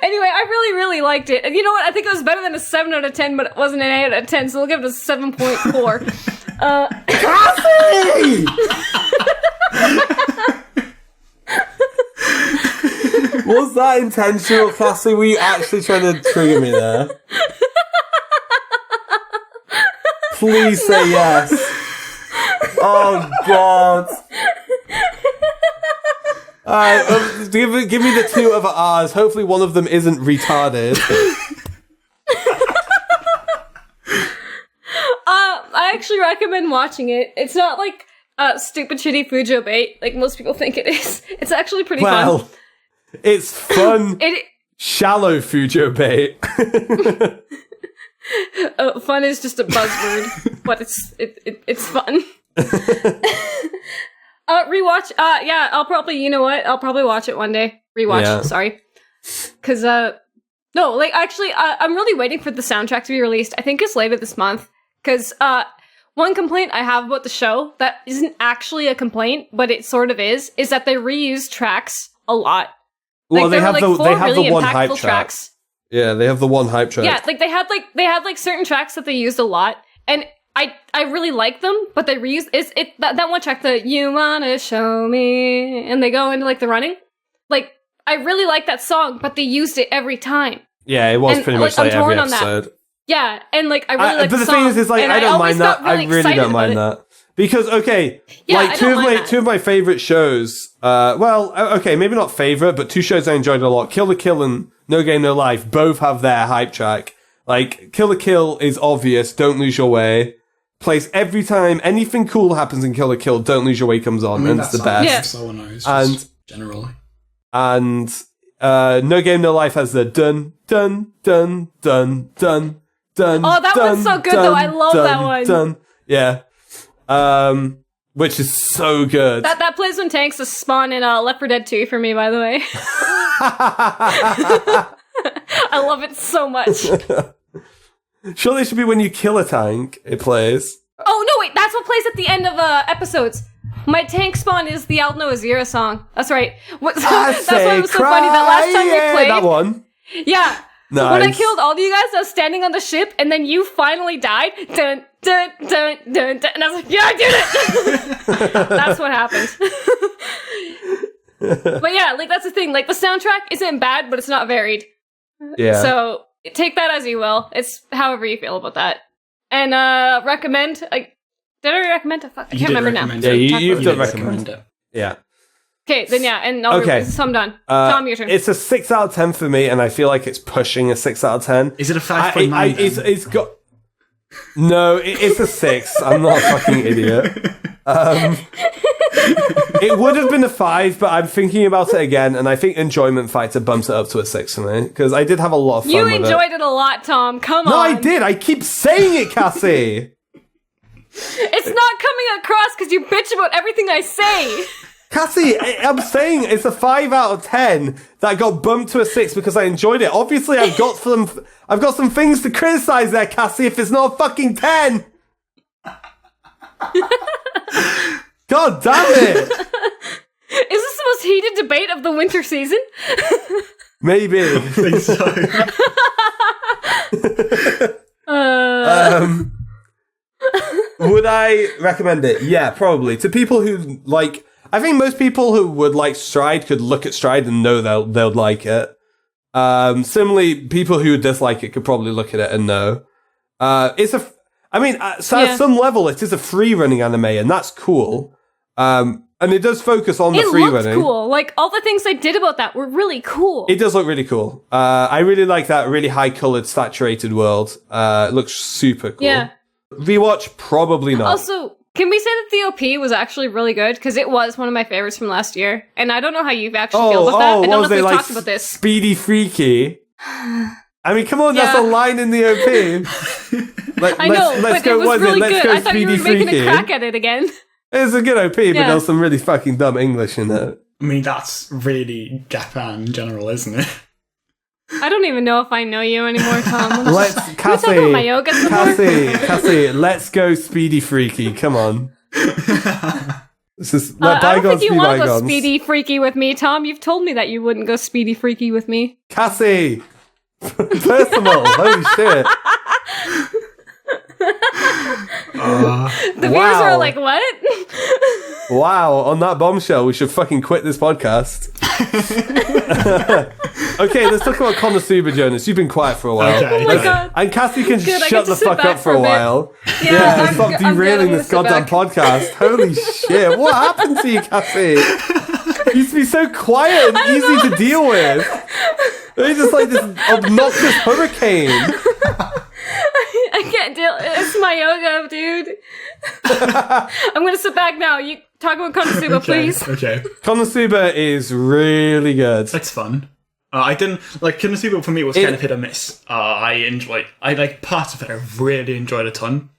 Anyway, I really, really liked it. And you know what? I think it was better than a 7 out of 10, but it wasn't an 8 out of 10, so we'll give it a 7.4. Cassie! Was that intentional, Cassie? Were you actually trying to trigger me there? Please say yes. Oh, God. Alright, give me the 2 other R's. Hopefully one of them isn't retarded. I actually recommend watching it. It's not stupid shitty Fujo bait like most people think it is. It's actually pretty fun. It's fun. Shallow Fujo bait. Fun is just a buzzword, but it's fun. Rewatch. Yeah, I'll probably. You know what? I'll probably watch it one day. Rewatch, Yeah. sorry. Because, no, like, actually, I'm really waiting for the soundtrack to be released. I think it's later this month. Because, one complaint I have about the show that isn't actually a complaint, but it sort of is that they reuse tracks a lot. Well, Like, they there have were, like, the four really one impactful hype track. tracks. Yeah, they have the one hype track. Yeah, like they had like certain tracks that they used a lot, and I really like them, but they reuse that one track, the "You Wanna Show Me," and they go into like the running. Like I really like that song, but they used it every time. Yeah, it was pretty much like every episode. Yeah, and like I really like but the the song. thing is like I don't mind that. I really don't mind that. Because like two of my favorite shows. Okay, maybe not favorite, but two shows I enjoyed a lot: Kill la Kill and No Game No Life. Both have their hype track. Like Kill la Kill is obvious. Don't Lose Your Way plays every time anything cool happens in Kill la Kill. Don't Lose Your Way comes on, and it's the best. Yeah. So nice, and generally, and No Game No Life has the dun dun dun dun dun dun. Oh, that one's so good though. I love that one. Dun. Yeah. Which is so good. That plays when tanks spawn in Left 4 Dead 2 for me, by the way. I love it so much. Surely it should be when you kill a tank, it plays. Oh, no, wait, that's what plays at the end of episodes. My tank spawn is the Alno Azira song. That's right. That's why it was so funny that last time we played. That one. Yeah. Nice. When I killed all of you guys, I was standing on the ship, and then you finally died. Dun, dun, dun, dun, dun. And I was like, yeah, I did it! That's what happened. But yeah, like, that's the thing. Like, the soundtrack isn't bad, but it's not varied. Yeah. So, take that as you will. It's however you feel about that. And, recommend, like, did I recommend it? Fuck, I can't remember now. Yeah, you've done recommend it. Yeah. Okay, then yeah, and so I'm done. Tom, your turn. It's a 6 out of 10 for me, and I feel like it's pushing a 6 out of 10. Is it a 5.9? It's got... No, it's a 6. I'm not a fucking idiot. It would have been a 5, but I'm thinking about it again, and I think Enjoyment Factor bumps it up to a 6 for me, because I did have a lot of fun with it. You enjoyed it a lot, Tom. Come on. No, I did. I keep saying it, Cassie. It's not coming across because you bitch about everything I say. Cassie, I'm saying it's a 5 out of 10 that got bumped to a 6 because I enjoyed it. Obviously, I've got some things to criticize there, Cassie, if it's not a fucking 10. God damn it. Is this the most heated debate of the winter season? Maybe. I think so. Would I recommend it? Yeah, probably. To people who like... I think most people who would like Stride could look at Stride and know they'll like it. Similarly, people who dislike it could probably look at it and know. At some level, it is a free running anime, and that's cool. And it does focus on the free running. It looks cool. Like, all the things they did about that were really cool. It does look really cool. I really like that really high-colored, saturated world. It looks super cool. Yeah. Rewatch? Probably not. Also... Can we say that the OP was actually really good? Because it was one of my favorites from last year. And I don't know how you actually feel about that. I don't know if we've talked about this. Speedy Freaky? I mean, come on, that's a line in the OP. I know, but it was really good. I thought you were making a crack at it again. It's a good OP, but there's some really fucking dumb English in it. I mean, that's really Japan in general, isn't it? I don't even know if I know you anymore, Tom. Cassie, let's go Speedy Freaky. Come on. This is I don't think you want to go Speedy Freaky with me, Tom. You've told me that you wouldn't go Speedy Freaky with me. Cassie! Personal, holy shit. The viewers were like, what? Wow, on that bombshell, we should fucking quit this podcast. Okay, let's talk about KonoSuba, Jonas. You've been quiet for a while. Okay. Oh my god. And Cassie can shut the fuck up for a while. Yeah, stop derailing this goddamn podcast. Holy shit, what happened to you, Cassie? You used to be so quiet and easy to deal with. You're just like this obnoxious hurricane. I can't deal. It's Mayoiga, dude. I'm gonna sit back now. You talk about KonoSuba, please. Okay. KonoSuba is really good. It's fun. I didn't like KonoSuba for me was kind of hit or miss. I like parts of it. I really enjoyed a ton.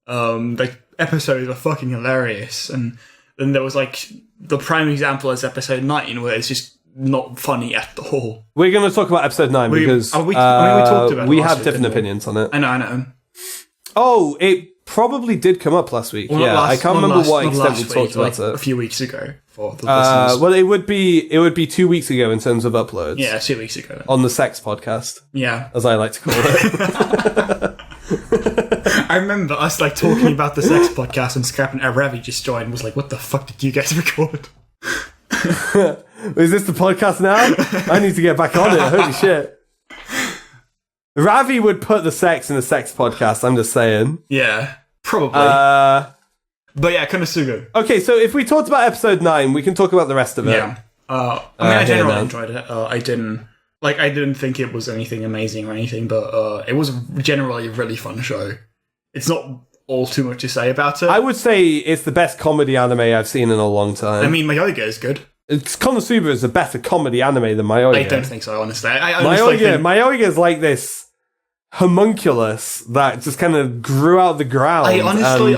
Like episodes are fucking hilarious, and then there was like the prime example is episode 9, where it's just not funny at all. We're going to talk about episode 9 because we talked about we it last have week, different didn't we? opinions on it. I know. Oh, it probably did come up last week. Well, yeah, I can't remember what extent we talked like about it. A few weeks ago for the listeners. Well, it would be 2 weeks ago in terms of uploads. Yeah, 2 weeks ago. On the sex podcast, Yeah. as I like to call it. I remember us like talking about the sex podcast and Scrap and Ravi just joined and was like, what the fuck did you guys record? Is this the podcast now? I need to get back on it. Holy shit. Ravi would put the sex in the sex podcast, I'm just saying. Yeah, probably. But yeah, KonoSuba. Okay, so if we talked about episode 9, we can talk about the rest of it. Yeah. I generally man. enjoyed it. I didn't think it was anything amazing or anything, but it was generally a really fun show. It's not all too much to say about it. I would say it's the best comedy anime I've seen in a long time. I mean, Mayoiga is good. KonoSuba is a better comedy anime than Mayoiga. I don't think so, honestly. I honestly think... Mayoiga is like this homunculus that just kind of grew out of the ground. I honestly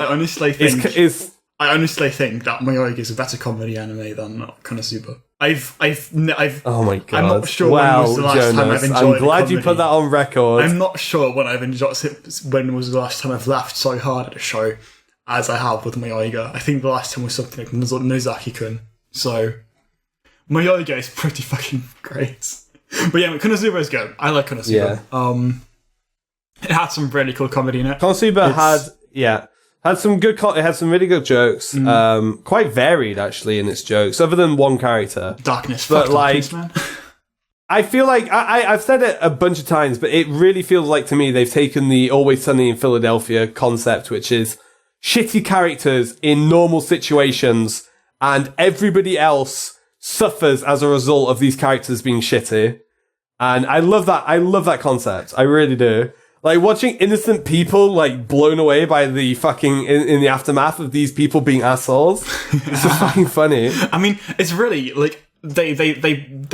think that Mayoiga is a better comedy anime than KonoSuba. Oh my god! I'm not sure when was the last time I've enjoyed. I'm glad you put that on record. I'm not sure when I've enjoyed. When was the last time I've laughed so hard at a show as I have with Mayoiga? I think the last time was something like Nozaki-kun. So Mayoiga is pretty fucking great. But yeah, KonoSuba is good. I like KonoSuba. Yeah. It had some really cool comedy in it. KonoSuba had some good. It had some really good jokes. Quite varied actually in its jokes, other than one character. Darkness, but darkness, man. I feel like I've said it a bunch of times, but it really feels like to me they've taken the Always Sunny in Philadelphia concept, which is shitty characters in normal situations, and everybody else suffers as a result of these characters being shitty. And I love that. I love that concept. I really do. Like, watching innocent people, like, blown away by the fucking, in the aftermath of these people being assholes. It's just fucking funny. I mean, it's really, like, they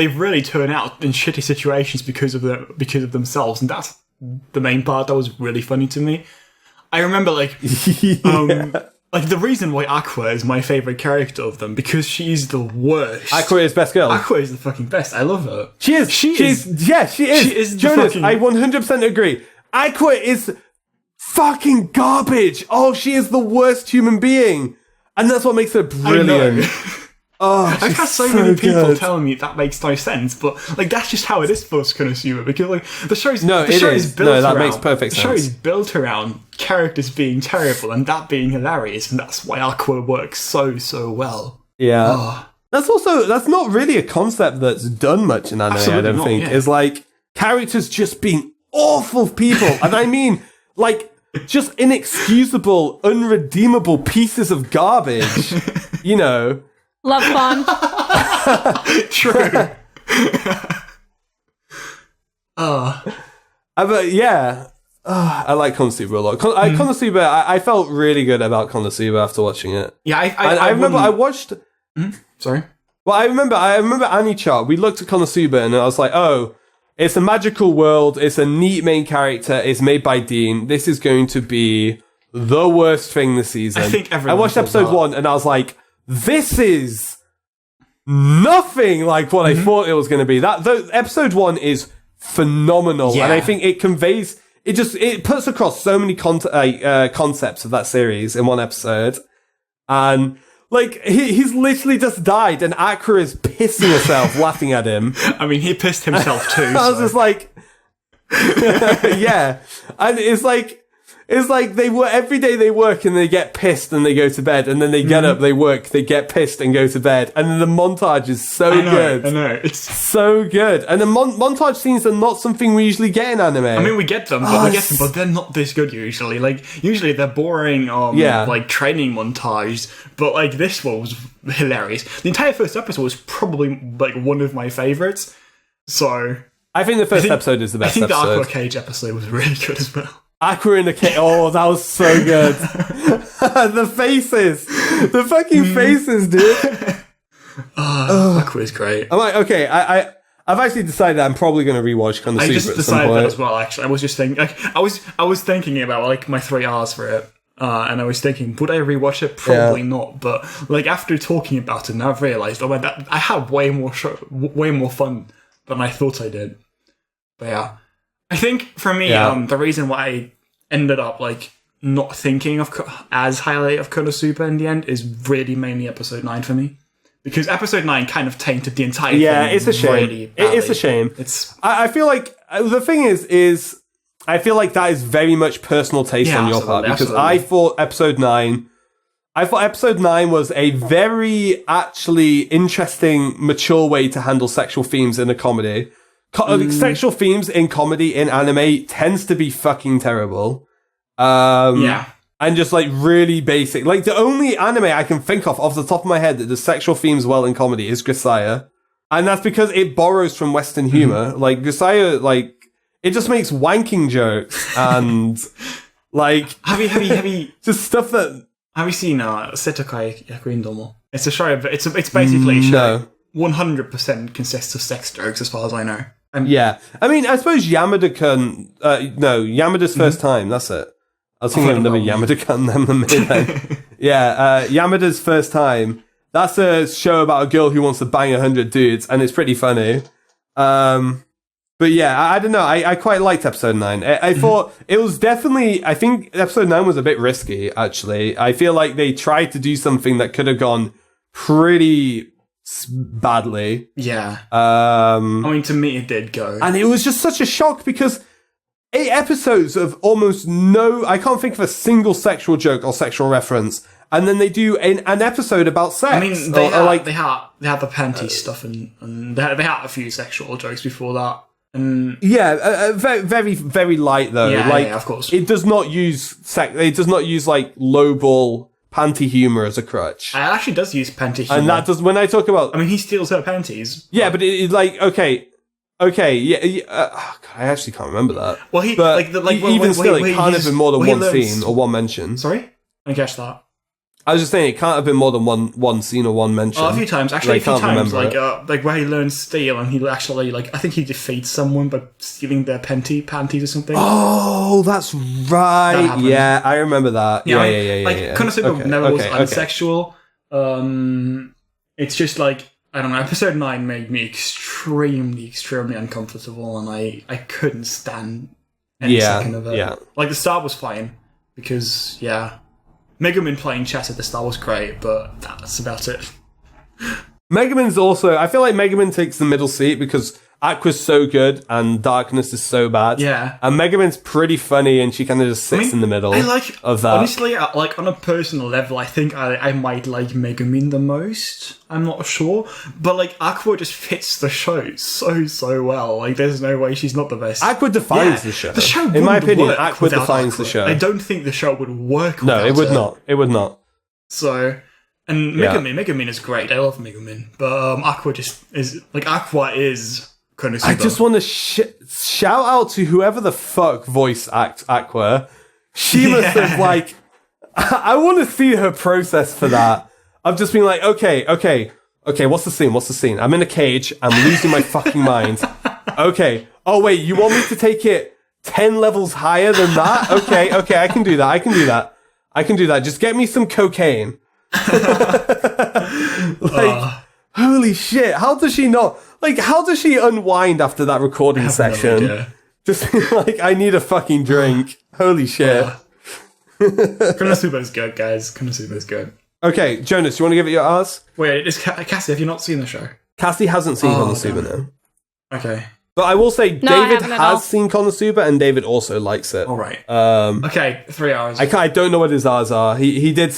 really turn out in shitty situations because of themselves, and that's the main part that was really funny to me. I remember, like, like, the reason why Aqua is my favourite character of them, because she's the worst. Aqua is best girl. Aqua is the fucking best. I love her. She is. She is. Jonas, I 100% agree. Aqua is fucking garbage. Oh, she is the worst human being. And that's what makes her brilliant. Oh, I've had so many people telling me that makes no sense, but like that's just how it is for KonoSuba, because like the show is built around, makes perfect sense. The show is built around characters being terrible and that being hilarious, and that's why Aqua works so well. Yeah. That's not really a concept that's done much in anime, I don't think. Yeah. It's like characters just being awful people, and I mean, like, just inexcusable, unredeemable pieces of garbage. You know, love fun. True. But yeah, I like KonoSuba a lot. KonoSuba, I felt really good about KonoSuba after watching it. Yeah, I remember I watched. Sorry. Well, I remember AniChart. We looked at KonoSuba and I was like, oh. It's a magical world. It's a neat main character. It's made by Dean. This is going to be the worst thing this season. I think everyone. I watched episode 1 and I was like, this is nothing like what I thought it was going to be. Episode 1 is phenomenal. Yeah. And I think it conveys, it puts across so many concepts of that series in one episode. And like, he's literally just died, and Aqua is pissing herself laughing at him. I mean, he pissed himself too. I was just like, yeah. And it's like every day they work and they get pissed and they go to bed, and then they get up, they work, they get pissed and go to bed. And then the montage is so good. I know. It's so good. And the montage scenes are not something we usually get in anime. I mean, we get them, but they're not this good usually. Like, usually they're boring, like training montages, but like this one was hilarious. The entire first episode was probably like one of my favorites. So I think the first episode is the best episode. I think the Aqua Cage episode was really good as well. Aqua in the cage. Oh, that was so good. The faces. The fucking faces, dude. Aqua is great. I'm like, okay, I've actually decided I'm probably going to rewatch KonoSuba. I just decided that as well, actually. I was just thinking, like, I was thinking about, like, my 3 R's for it. and I was thinking, would I rewatch it? Probably not. But like after talking about it, now I've realised, I had way more fun than I thought I did. But yeah, I think for me, the reason why I ended up like not thinking of as highly of KonoSuba in the end is really mainly episode 9 for me. Because episode 9 kind of tainted the entire thing. Yeah, it's a shame. Really it's a shame. I feel like the thing is I feel like that is very much personal taste on your part. Because I thought episode 9 was a very actually interesting, mature way to handle sexual themes in a comedy. Sexual themes in comedy in anime tends to be fucking terrible. And just like really basic. Like the only anime I can think of off the top of my head that does sexual themes well in comedy is Grisaya. And that's because it borrows from Western humor. Like Grisaya, like it just makes wanking jokes and like have you just stuff that. Have you seen Sekai Yakuin Domo? It's a show, but it's basically a show. 100% consists of sex jokes, as far as I know. Yeah, I mean, I suppose Yamada-kun. Yamada's first time. That's it. I was thinking of another Yamada-kun then. Yeah, Yamada's first time. That's a show about a girl who wants to bang 100 dudes, and it's pretty funny. But yeah, I don't know. I quite liked episode 9. I thought it was definitely. I think episode 9 was a bit risky. Actually, I feel like they tried to do something that could have gone pretty badly. Yeah. I mean, to me, it did go, and it was just such a shock because 8 episodes of almost no. I can't think of a single sexual joke or sexual reference, and then they do an episode about sex. I mean, they had the panty stuff, and they had a few sexual jokes before that. Very, very, very light though. Yeah, of course. It does not use It does not use like lowball panty humor as a crutch. It actually does use panty humor, and that does. When I talk about, I mean, he steals her panties. Yeah, but it's like okay, yeah. God, I actually can't remember that. Well, he but even still, it can't have been more than one scene or one mention. Sorry, I didn't catch that. I was just saying it can't have been more than one scene or one mention. A few times, actually, like where he learns steal, and he actually I think he defeats someone by stealing their panties or something. Oh, that's right. Yeah, I remember that. Yeah. KonoSuba never was unsexual. It's just like I don't know. Episode 9 made me extremely, extremely uncomfortable, and I couldn't stand any second of it. Yeah, like the start was fine because Megumin playing chess at the start was great, but that's about it. Megumin's also... I feel like Megumin takes the middle seat because Aqua's so good and Darkness is so bad. Yeah. And Megumin's pretty funny and she kind of just sits in the middle of that. Honestly, like on a personal level, I think I might like Megumin the most. I'm not sure. But like Aqua just fits the show so well. Like there's no way she's not the best. Aqua defines the show. The show in my opinion, Aqua defines the show. I don't think the show would work No, without it would her. not. It would not. So... And Megumin is great. I love Megumin. But Aqua just is... Like, Aqua is KonoSuba. I just want to shout out to whoever the fuck voiced Aqua. She must have, like... I want to see her process for that. I've just been like, okay, what's the scene? I'm in a cage. I'm losing my fucking mind. Okay. Oh, wait, you want me to take it 10 levels higher than that? Okay, I can do that. Just get me some cocaine. Holy shit, how does she unwind after that recording session? No, just like, I need a fucking drink. Holy shit. KonoSuba is good, guys. KonoSuba is good. Okay, Jonas, you want to give it your R's? Wait, Cassie, have you not seen the show? Cassie hasn't seen KonoSuba now. Okay. But I will say, David has seen KonoSuba, and David also likes it. All right. Okay, 3 hours. I don't know what his R's are. He did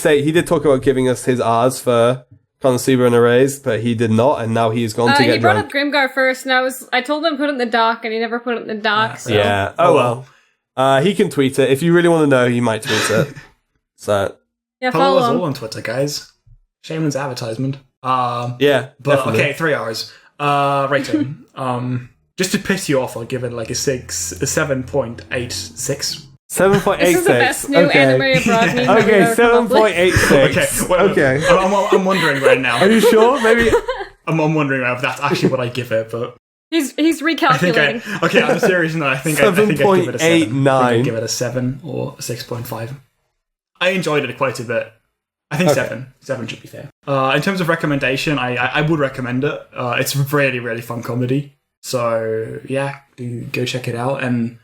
talk about giving us his R's for KonoSuba and Arrays, but he did not, and now he's gone to get drunk. He brought up Grimgar first, and I told him to put it in the doc, and he never put it in the doc. So. Yeah. Oh well. He can tweet it if you really want to know. He might tweet it. So yeah, follow us all on Twitter, guys. Shaman's advertisement. Yeah. But definitely. Okay, 3 hours. Rating. Just to piss you off, I'll give it like a 7.86. 7.86. This is the best new anime abroad meme. Okay, 7.86. Okay. I'm wondering right now. Are you sure? Maybe. I'm wondering if that's actually what I give it, but he's recalculating. On a serious note, I think I'd give it a 7. 7.89. I think I'd give it a 7 or a 6.5. I enjoyed it quite a bit. I think 7. 7 should be fair. In terms of recommendation, I would recommend it. It's really, really fun comedy. So, yeah, do go check it out. And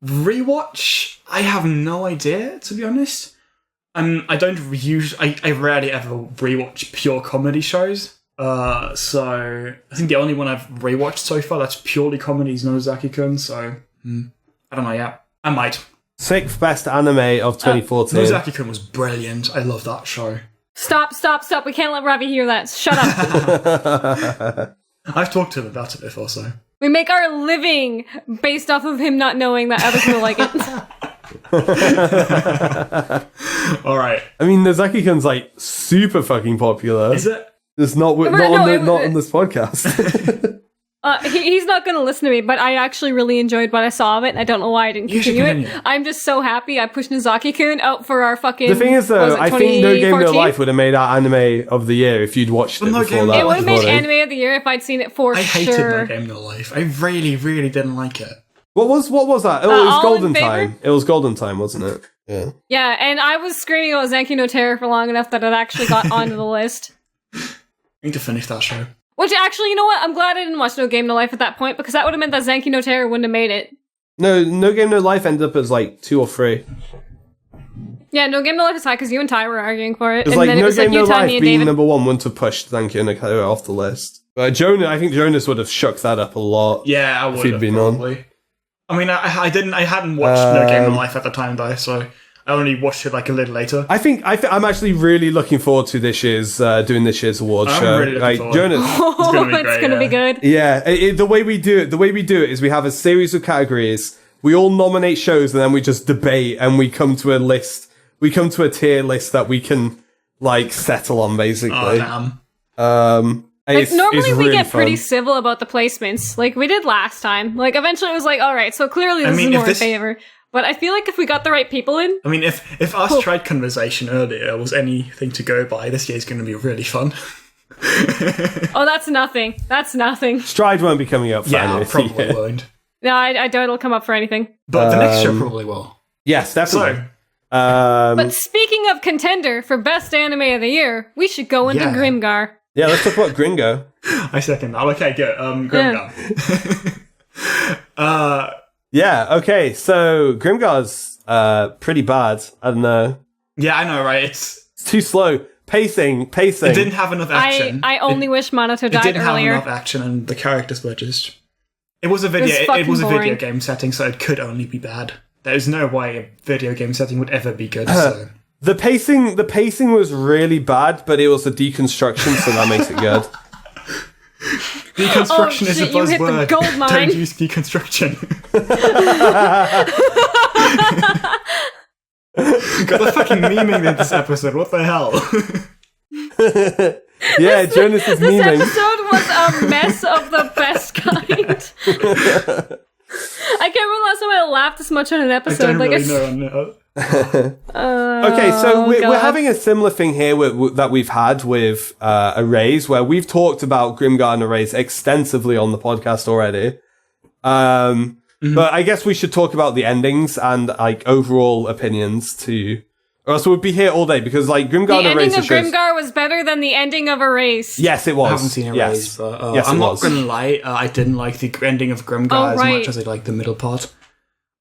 rewatch, I have no idea, to be honest. And I don't I rarely ever rewatch pure comedy shows. So, I think the only one I've rewatched so far that's purely comedy is Nozaki-kun. So, I don't know yet. I might. 6th best anime of 2014. Nozaki-kun was brilliant. I love that show. Stop. We can't let Ravi hear that. Shut up. I've talked to him about it before, so. We make our living based off of him not knowing that others will like it. All right. I mean, Nozaki-kun's like super fucking popular. Is it? It's not on this podcast. He's not going to listen to me, but I actually really enjoyed what I saw of it, and I don't know why I didn't continue it. I'm just so happy I pushed Nozaki-kun out for our fucking... The thing is, though, I think No Game No Life would have made our anime of the year if you'd watched it before that. It would have made anime of the year if I'd seen it for sure. I hated No Game No Life. I really, really didn't like it. What was that? Oh, it was Golden Time. It was Golden Time, wasn't it? Yeah. Yeah, and I was screaming about Zanki no Terror for long enough that it actually got onto the list. I need to finish that show. Which, actually, you know what? I'm glad I didn't watch No Game No Life at that point, because that would have meant that Zanki no Terror wouldn't have made it. No Game No Life ended up as, like, 2 or 3. Yeah, No Game No Life is high, because you and Ty were arguing for it. It's like, No Game No Life being number 1 wouldn't have pushed Zanki no Terror off the list. But I think Jonas would have shook that up a lot. Yeah, I would have, probably. On. I mean, I hadn't watched No Game No Life at the time, though, so... I only watched it like a little later. I'm actually really looking forward to this year's doing this year's awards show. Really looking forward. Jonas, it's gonna be good. Yeah, the way we do it is we have a series of categories. We all nominate shows and then we just debate and we come to a list. We come to a tier list that we can like settle on basically. Oh damn. Normally we really get fun. pretty civil about the placements, like we did last time. Like eventually it was like, all right, so clearly this is more in favor. But I feel like if we got the right people in... I mean, if our stride conversation earlier was anything to go by, this year's going to be really fun. Oh, that's nothing. That's nothing. Stride won't be coming up for Yeah, probably won't. No, I doubt it'll come up for anything. But the next show probably will. Yes, definitely. So, but speaking of contender for best anime of the year, we should go into Grimgar. Yeah, let's talk about Gringo. I second that. Okay, good. Grimgar. Yeah, okay, so Grimgar's pretty bad. I don't know. Yeah, I know, right? It's too slow. Pacing. It didn't have enough action. I only wish Minato died earlier. It didn't have enough action, and the characters were just... It was a video. It was a video game setting, so it could only be bad. There's no way a video game setting would ever be good. So. The pacing was really bad, but it was a deconstruction, so that makes it good. Deconstruction is a buzzword. You hit the gold mine. Don't use deconstruction. Got the fucking memeing in this episode. What the hell? Yeah, Jonas is memeing. This episode was a mess of the best kind. I can't remember last time I laughed this much on an episode. I don't really know. Okay, so we're having a similar thing here that we've had with Arrays, where we've talked about Grimgar and Arrays extensively on the podcast already. But I guess we should talk about the endings and like overall opinions too. Or else we'd be here all day because like Grimgar and Arrays. The ending of Grimgar was better than the ending of Arrays. Yes, it was. I haven't seen Arrays, but yes, I'm not going to lie. I didn't like the ending of Grimgar as much as I liked the middle part.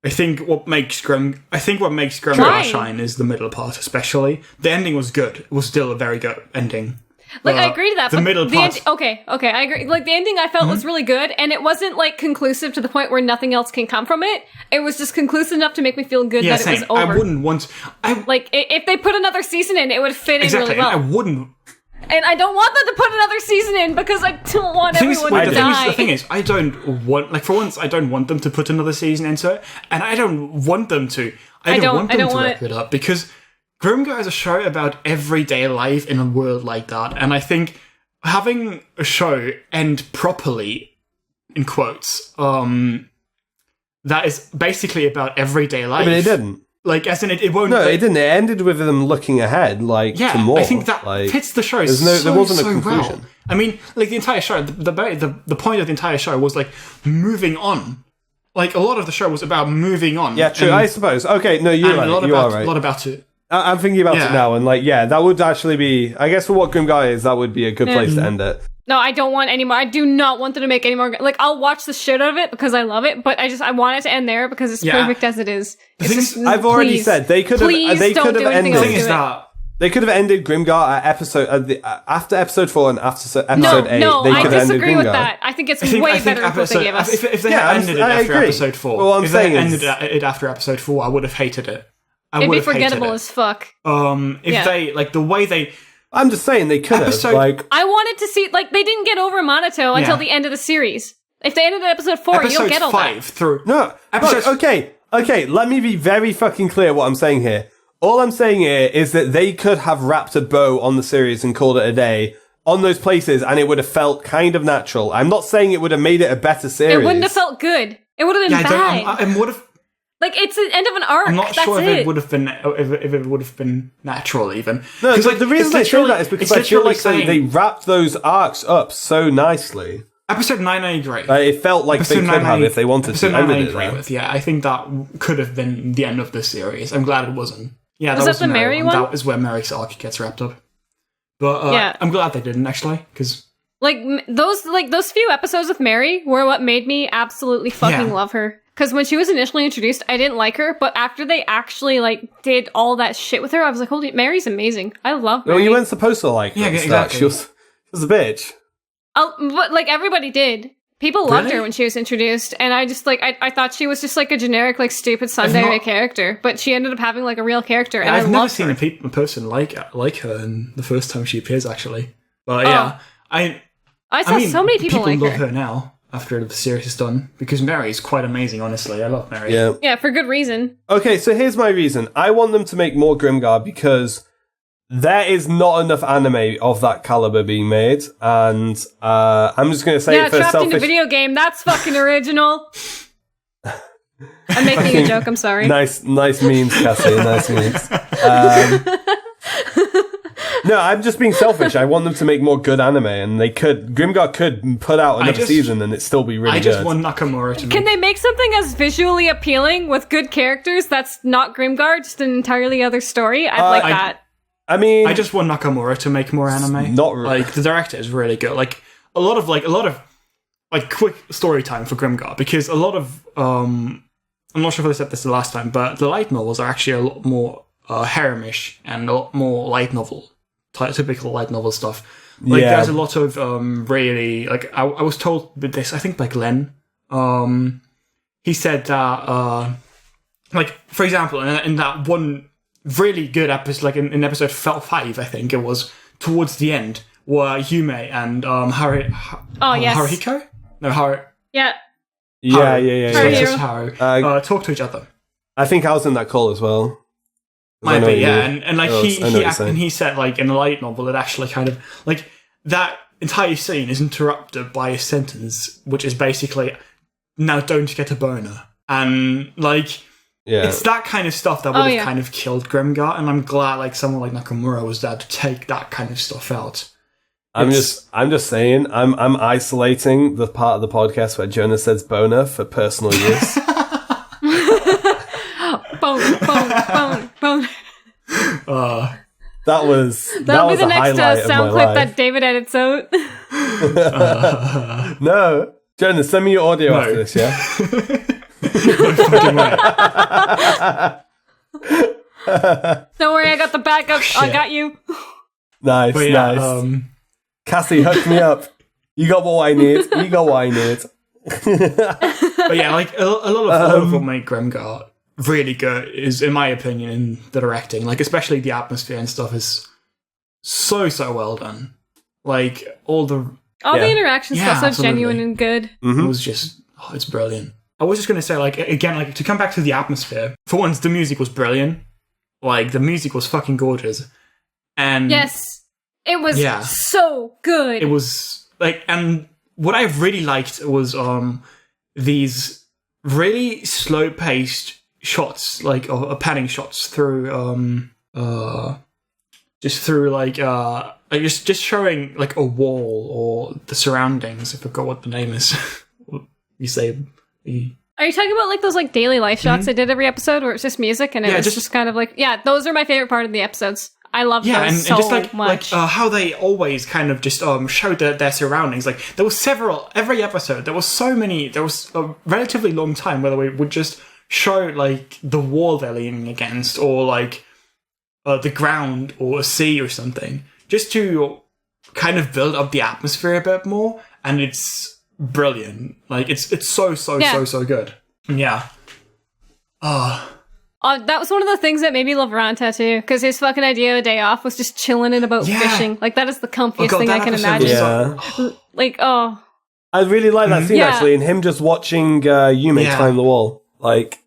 I think what makes Grimgar shine is the middle part, especially. The ending was good. It was still a very good ending. Like, I agree to that. The middle part... Okay, I agree. Like, the ending I felt was really good, and it wasn't, like, conclusive to the point where nothing else can come from it. It was just conclusive enough to make me feel good that it was over. I wouldn't want... Like, if they put another season in, it would fit in really well. I wouldn't... And I don't want them to put another season in, because I don't want everyone to die. The thing is, I don't want... Like, for once, I don't want them to put another season into it, and I don't want them to. I don't want them to wrap it up, because Grimgar is a show about everyday life in a world like that, and I think having a show end properly, in quotes, that is basically about everyday life. I mean, it didn't. Like, as in, it won't... No, it didn't. It ended with them looking ahead, like, to more. I think that fits the show there wasn't a conclusion. Well. I mean, like, the entire show, the point of the entire show was, like, moving on. Like, a lot of the show was about moving on. Yeah, true, I suppose. Okay, no, you're right. A lot about I'm thinking about it now, and that would actually be, I guess for what Grimgar is, that would be a good place to end it. No, I don't want any more. I do not want them to make any more. Like, I'll watch the shit out of it because I love it, but I want it to end there because it's perfect as it is. I've already said they could have ended. They could have ended Grimgar at after episode 4 and after episode 8. No, they I could have ended disagree with Grimgar. that. I think it's way better than what they gave us. If they had ended it after episode 4, well, if they ended it after episode 4, I would have hated it. It'd be forgettable as fuck. If they, like, the way they... I'm just saying they could have. I wanted to see, like, they didn't get over Minato until the end of the series. If they ended at episode 4, you don't get all that. Through... No, okay, let me be very fucking clear what I'm saying here. All I'm saying here is that they could have wrapped a bow on the series and called it a day on those places, and it would have felt kind of natural. I'm not saying it would have made it a better series. It wouldn't have felt good. It would have been bad. It would have... Like, it's the end of an arc. I'm not That's sure if it. It would have been if it would have been natural even. No, the reason I say that is because I feel like they wrapped those arcs up so nicely. Episode 9 I agree. It felt like they could have if they wanted to. Episode 9 I agree with. Yeah, I think that could have been the end of the series. I'm glad it wasn't. Yeah, was that the Mary one? That is where Mary's arc gets wrapped up. But I'm glad they didn't actually, because those few episodes with Mary were what made me absolutely fucking love her. Because when she was initially introduced, I didn't like her, but after they actually did all that shit with her, I was like, holy, Mary's amazing. I love Mary. Well, you weren't supposed to like her. Yeah, exactly. She was a bitch. But everybody did. People loved her when she was introduced, and I just I thought she was just a generic stupid Sunday character, but she ended up having a real character, and I've never seen a person like her in the first time she appears actually. But I saw so many people like love her now after the series is done because Mary's quite amazing. Honestly, I love Mary. Yeah, for good reason. Okay, so here's my reason. I want them to make more Grimgar because there is not enough anime of that caliber being made, and I'm just going to say it for trapped selfish... in a video game. That's fucking original. I'm making a joke. I'm sorry. Nice memes, Cassie. Nice memes. No, I'm just being selfish. I want them to make more good anime, and Grimgar could put out another season and it still be really good. I just want Nakamura to Can they make something as visually appealing with good characters that's not Grimgar, just an entirely other story? I'd like that. I mean, I just want Nakamura to make more anime. Not really. The director is really good. A lot of quick story time for Grimgar, because a lot of I'm not sure if I said this the last time, but the light novels are actually a lot more haremish and a lot more light novel, typical light novel stuff. There's a lot of really I was told with this, I think by Glenn, he said that for example in that one really good episode, in episode 5, I think it was, towards the end, where Yume and Haruhiko? No, Haru. Yeah. Haru. Talk to each other. I think I was in that call as well. Might be, yeah. And he said, in a light novel, it actually kind of, that entire scene is interrupted by a sentence, which is basically, now don't get a boner. And, it's that kind of stuff that would have kind of killed Grimgar, and I'm glad someone like Nakamura was there to take that kind of stuff out. I'm just saying, I'm isolating the part of the podcast where Jonas says boner for personal use. Bone. That'll be the next sound clip that David edits out. No, Jonas, send me your audio after this, yeah? No fucking way. Don't worry, I got the backup. I got you. Nice. Cassie, hook me up. You got what I need. But yeah, a lot of what made Grimgar really good is, in my opinion, the directing. Especially the atmosphere and stuff is so well done. All the interactions felt so genuine and good. Mm-hmm. It was just, it's brilliant. I was just going to say, again, to come back to the atmosphere, for once, the music was brilliant. The music was fucking gorgeous. And yes, it was so good. It was, and what I really liked was these really slow-paced shots, panning shots through, just showing, a wall or the surroundings. I forgot what the name is. You say... Are you talking about like those like daily life shots I did every episode where it's just music and it was just kind of like, those are my favorite part of the episodes. I love those so just like, much. Like how they always kind of just show their surroundings. Like there was every episode, there was a relatively long time where they would just show like the wall they're leaning against or like the ground or a sea or something, just to kind of build up the atmosphere a bit more. And it's brilliant. Like it's so good. Yeah. That was one of the things that made me love Ranta too, because his fucking idea of a day off was just chilling in a boat fishing. Like that is the comfiest thing I can imagine. I really like that scene actually, and him just watching Yume climb the wall. Like,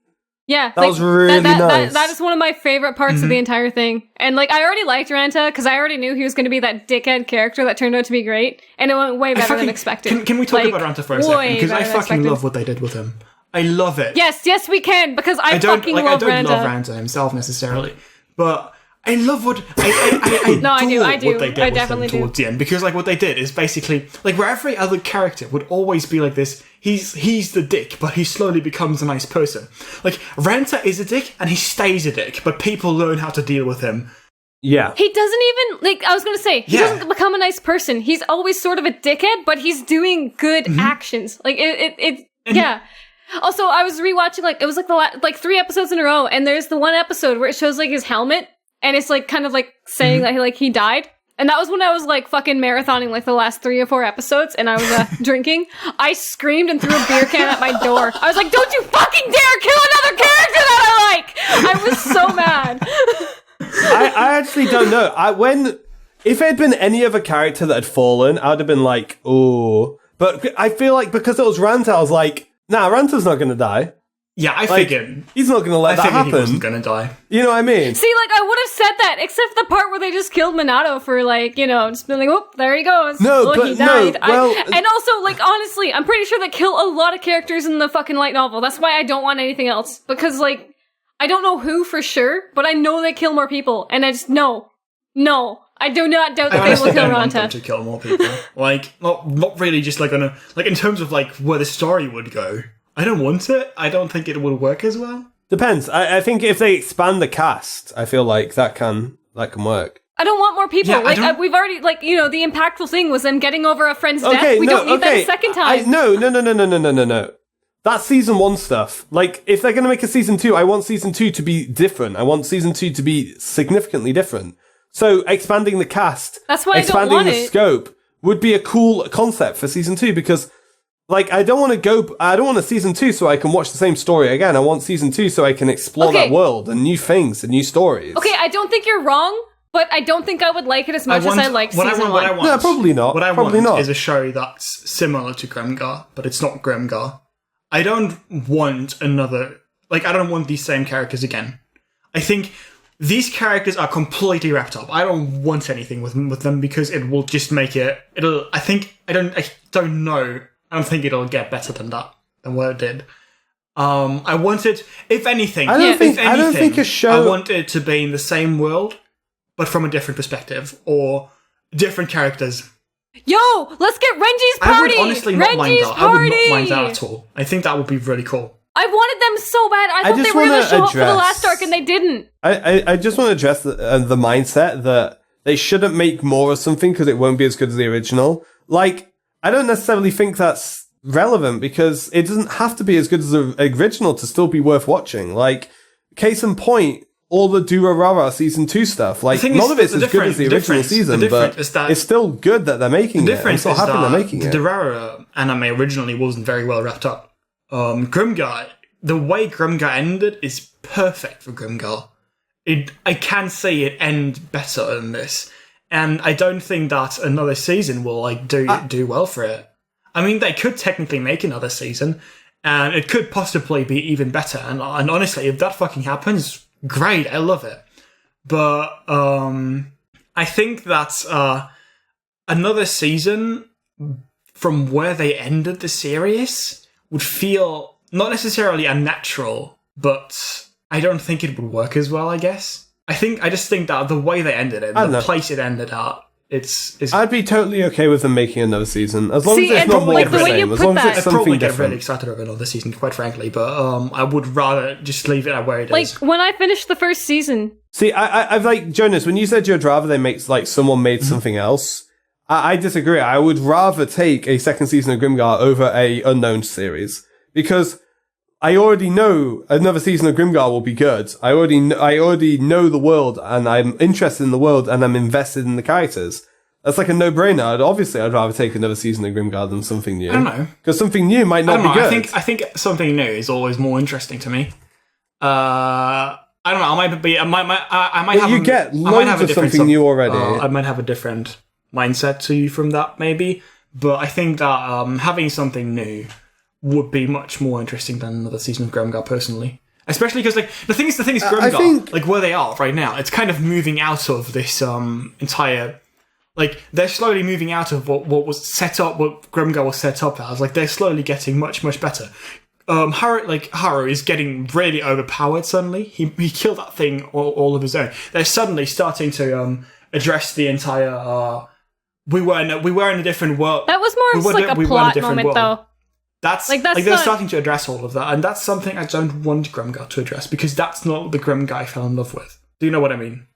that was really nice. That is one of my favorite parts of the entire thing. And like, I already liked Ranta because I already knew he was going to be that dickhead character that turned out to be great, and it went way better than expected. Can we talk about Ranta for a second? Because I fucking love what they did with him. I love it. Yes, we can, because I fucking love Ranta. I don't love Ranta himself necessarily, but I love what I do. What they did with him towards the end, because like what they did is basically like where every other character would always be like this. He's the dick, but he slowly becomes a nice person. Like Ranta is a dick, and he stays a dick, but people learn how to deal with him. Yeah. He doesn't even, like, I was going to say, he doesn't become a nice person. He's always sort of a dickhead, but he's doing good actions. Like, yeah. Also, I was rewatching, like, it was, like, 3 episodes in a row, and there's the one episode where it shows, like, his helmet, and it's, like, kind of, like, saying that, like, he died. And that was when I was, like, fucking marathoning, like, the last 3 or 4 episodes, and I was, drinking. I screamed and threw a beer can at my door. I was like, don't you fucking dare kill another character that I like! I was so mad. I actually don't know. If it had been any other character that had fallen, I would have been like, oh. But I feel like because it was Ranta, I was like, nah, Ranta's not going to die. Yeah, I figured. He's not going to let that happen. He wasn't going to die. You know what I mean? See, like, I would have said that, except the part where they just killed Minato for, like, you know, just being like, whoop, there he goes. No, but he died. No, and also, like, honestly, I'm pretty sure they kill a lot of characters in the fucking light novel. That's why I don't want anything else. Because, like, I don't know who for sure, but I know they kill more people. And I just, no, I do not doubt that they will kill Ranta. I want them to kill more people. Like, not really just, like, on a, like, in terms of, like, where the story would go. I don't want it. I don't think it will work as well. Depends. I think if they expand the cast, I feel like that can work. I don't want more people. Yeah, like we've already, like, you know, the impactful thing was them getting over a friend's death. We don't need that a second time. No. That's season 1 stuff. Like, if they're going to make a season 2, I want season 2 to be different. I want season 2 to be significantly different. So expanding the cast, that's why expanding I don't want the scope would be a cool concept for season 2 because. Like, I don't want a season 2 so I can watch the same story again. I want season 2 so I can explore that world and new things and new stories. Okay, I don't think you're wrong, but I don't think I would like it as much as I like season 1. No, probably not. What I want is a show that's similar to Grimgar, but it's not Grimgar. I don't want another... Like, I don't want these same characters again. I think these characters are completely wrapped up. I don't want anything with them because it will just make it... I don't know... I don't think it'll get better than what it did. I wanted, if anything, I don't think a show. I want it to be in the same world, but from a different perspective or different characters. Yo, let's get Renji's party. I would honestly not mind that. I would not mind that at all. I think that would be really cool. I wanted them so bad. I thought they were going to show up for the last arc, and they didn't. I just want to address the mindset that they shouldn't make more of something because it won't be as good as the original. Like. I don't necessarily think that's relevant because it doesn't have to be as good as the original to still be worth watching. Like, case in point, all the Durarara season 2 stuff. Like, none of it's as good as the original season, but it's still good that they're making it. I'm so happy they're making it. The Durarara anime originally wasn't very well wrapped up. Grimgar, the way Grimgar ended is perfect for Grimgar. I can see it end better than this. And I don't think that another season will like do well for it. I mean, they could technically make another season, and it could possibly be even better. And honestly, if that fucking happens, great, I love it. But I think that another season from where they ended the series would feel not necessarily unnatural, but I don't think it would work as well, I guess. I just think that the way they ended it, the place it ended at, I'd be totally okay with them making another season as long as it's not more like, of the same. As long as it's something different. I'd really excited over another season, quite frankly. But I would rather just leave it where it is. Like when I finished the first season. See, I've like Jonas. When you said you'd rather they make like someone made something else, I disagree. I would rather take a second season of Grimgar over a unknown series because I already know another season of Grimgar will be good. I already know the world, and I'm interested in the world, and I'm invested in the characters. That's like a no-brainer. I'd rather take another season of Grimgar than something new. I don't know, because something new might not be good. I think something new is always more interesting to me. I don't know. I might have. You get loads of something new already. I might have a different mindset to you from that, maybe. But I think that having something new would be much more interesting than another season of Grimgar, personally. Especially because, like, the thing is Grimgar, like, where they are right now, it's kind of moving out of this entire... Like, they're slowly moving out of what was set up, what Grimgar was set up as. Like, they're slowly getting much, much better. Haru is getting really overpowered suddenly. He killed that thing all of his own. They're suddenly starting to address the entire... We were in a different world. That was more of like a plot moment, though. That's they're starting to address all of that, and that's something I don't want Grimgar to address because that's not the Grimgar I fell in love with. Do you know what I mean?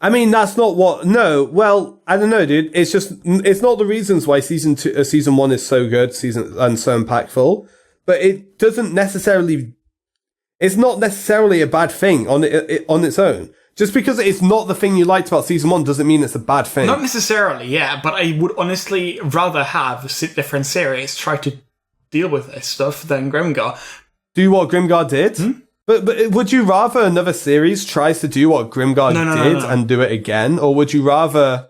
I mean, that's not what. No, well, I don't know, dude. It's just it's not the reasons why season 1 is so good, and so impactful, but it doesn't necessarily. It's not necessarily a bad thing on its own. Just because it's not the thing you liked about season 1 doesn't mean it's a bad thing. Not necessarily, yeah, but I would honestly rather have different series try to deal with this stuff than Grimgar. Do what Grimgar did? But would you rather another series tries to do what Grimgar did and do it again? Or would you rather...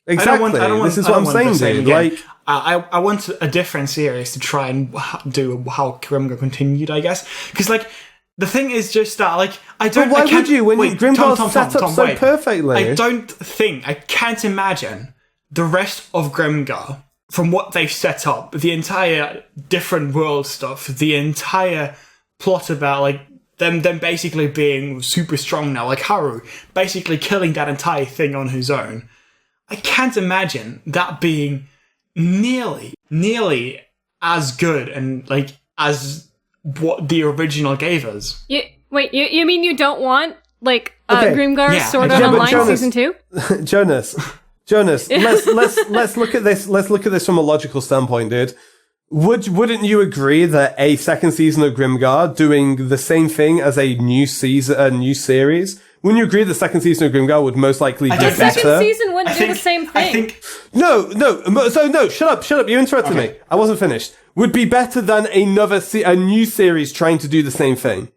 Exactly, this is what I'm saying, dude. Like, I want a different series to try and do how Grimgar continued, I guess. Because, like, the thing is just that, like, I don't... But why would you when Grimgar's set up so perfectly? I can't imagine the rest of Grimgar... From what they've set up, the entire different world stuff, the entire plot about like them basically being super strong now, like Haru basically killing that entire thing on his own. I can't imagine that being nearly as good and like as what the original gave us. You mean you don't want like Grimgar Sword Art Online season 2? Jonas, let's look at this. Let's look at this from a logical standpoint, dude. Wouldn't you agree that a second season of Grimgar doing the same thing as a new series? Wouldn't you agree the second season of Grimgar would most likely be better? The second season wouldn't do the same thing. No. Shut up. You interrupted me. I wasn't finished. Would be better than a new series trying to do the same thing.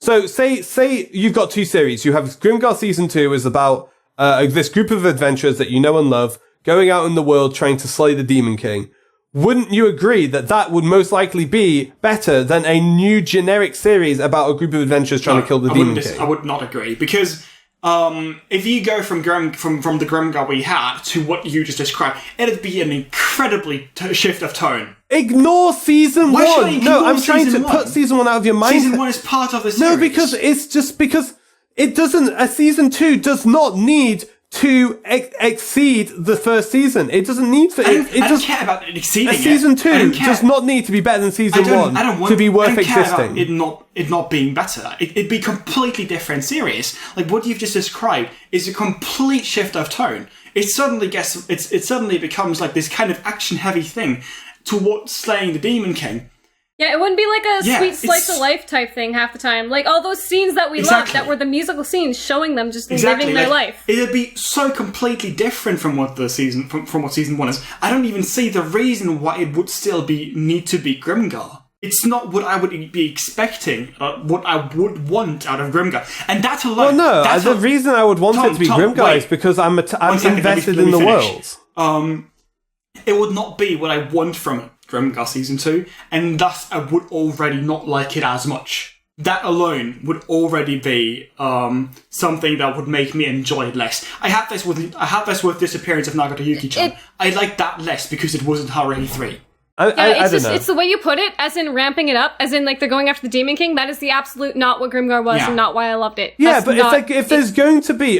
So say you've got two series. You have Grimgar season 2 is about this group of adventurers that you know and love going out in the world trying to slay the Demon King. Wouldn't you agree that would most likely be better than a new generic series about a group of adventurers trying to kill the Demon King? I would not agree, because if you go from the Grimgar we had to what you just described, it'd be an incredibly shift of tone. Ignore season 1! No, I'm trying to put season 1 out of your mind. Season 1 is part of the series. No, because it's just because it doesn't... A season 2 does not need to exceed the first season. It doesn't need to... I don't care about it exceeding it. Season 2 does not need to be better than season 1 to be worth existing. I don't care about it not being better. It'd be a completely different series. Like what you've just described is a complete shift of tone. It suddenly becomes like this kind of action-heavy thing towards slaying the Demon King. Yeah, it wouldn't be like a sweet slice of life type thing half the time. Like all those scenes that we loved, that were the musical scenes showing them just living their life. It'd be so completely different from what season 1 is. I don't even see the reason why it would still need to be Grimgar. It's not what I would be expecting, what I would want out of Grimgar. And that alone... Well, no, the reason I would want it to be Grimgar is because I'm invested in the world. It would not be what I want from it. Grimgar Season 2, and thus I would already not like it as much. That alone would already be something that would make me enjoy it less. I had this with Disappearance of Nagata Yuki-chan. I liked that less because it wasn't Haruhi 3. It's the way you put it, as in ramping it up, as in like they're going after the Demon King. That is the absolute not what Grimgar was and not why I loved it. Yeah, but it's like if there's going to be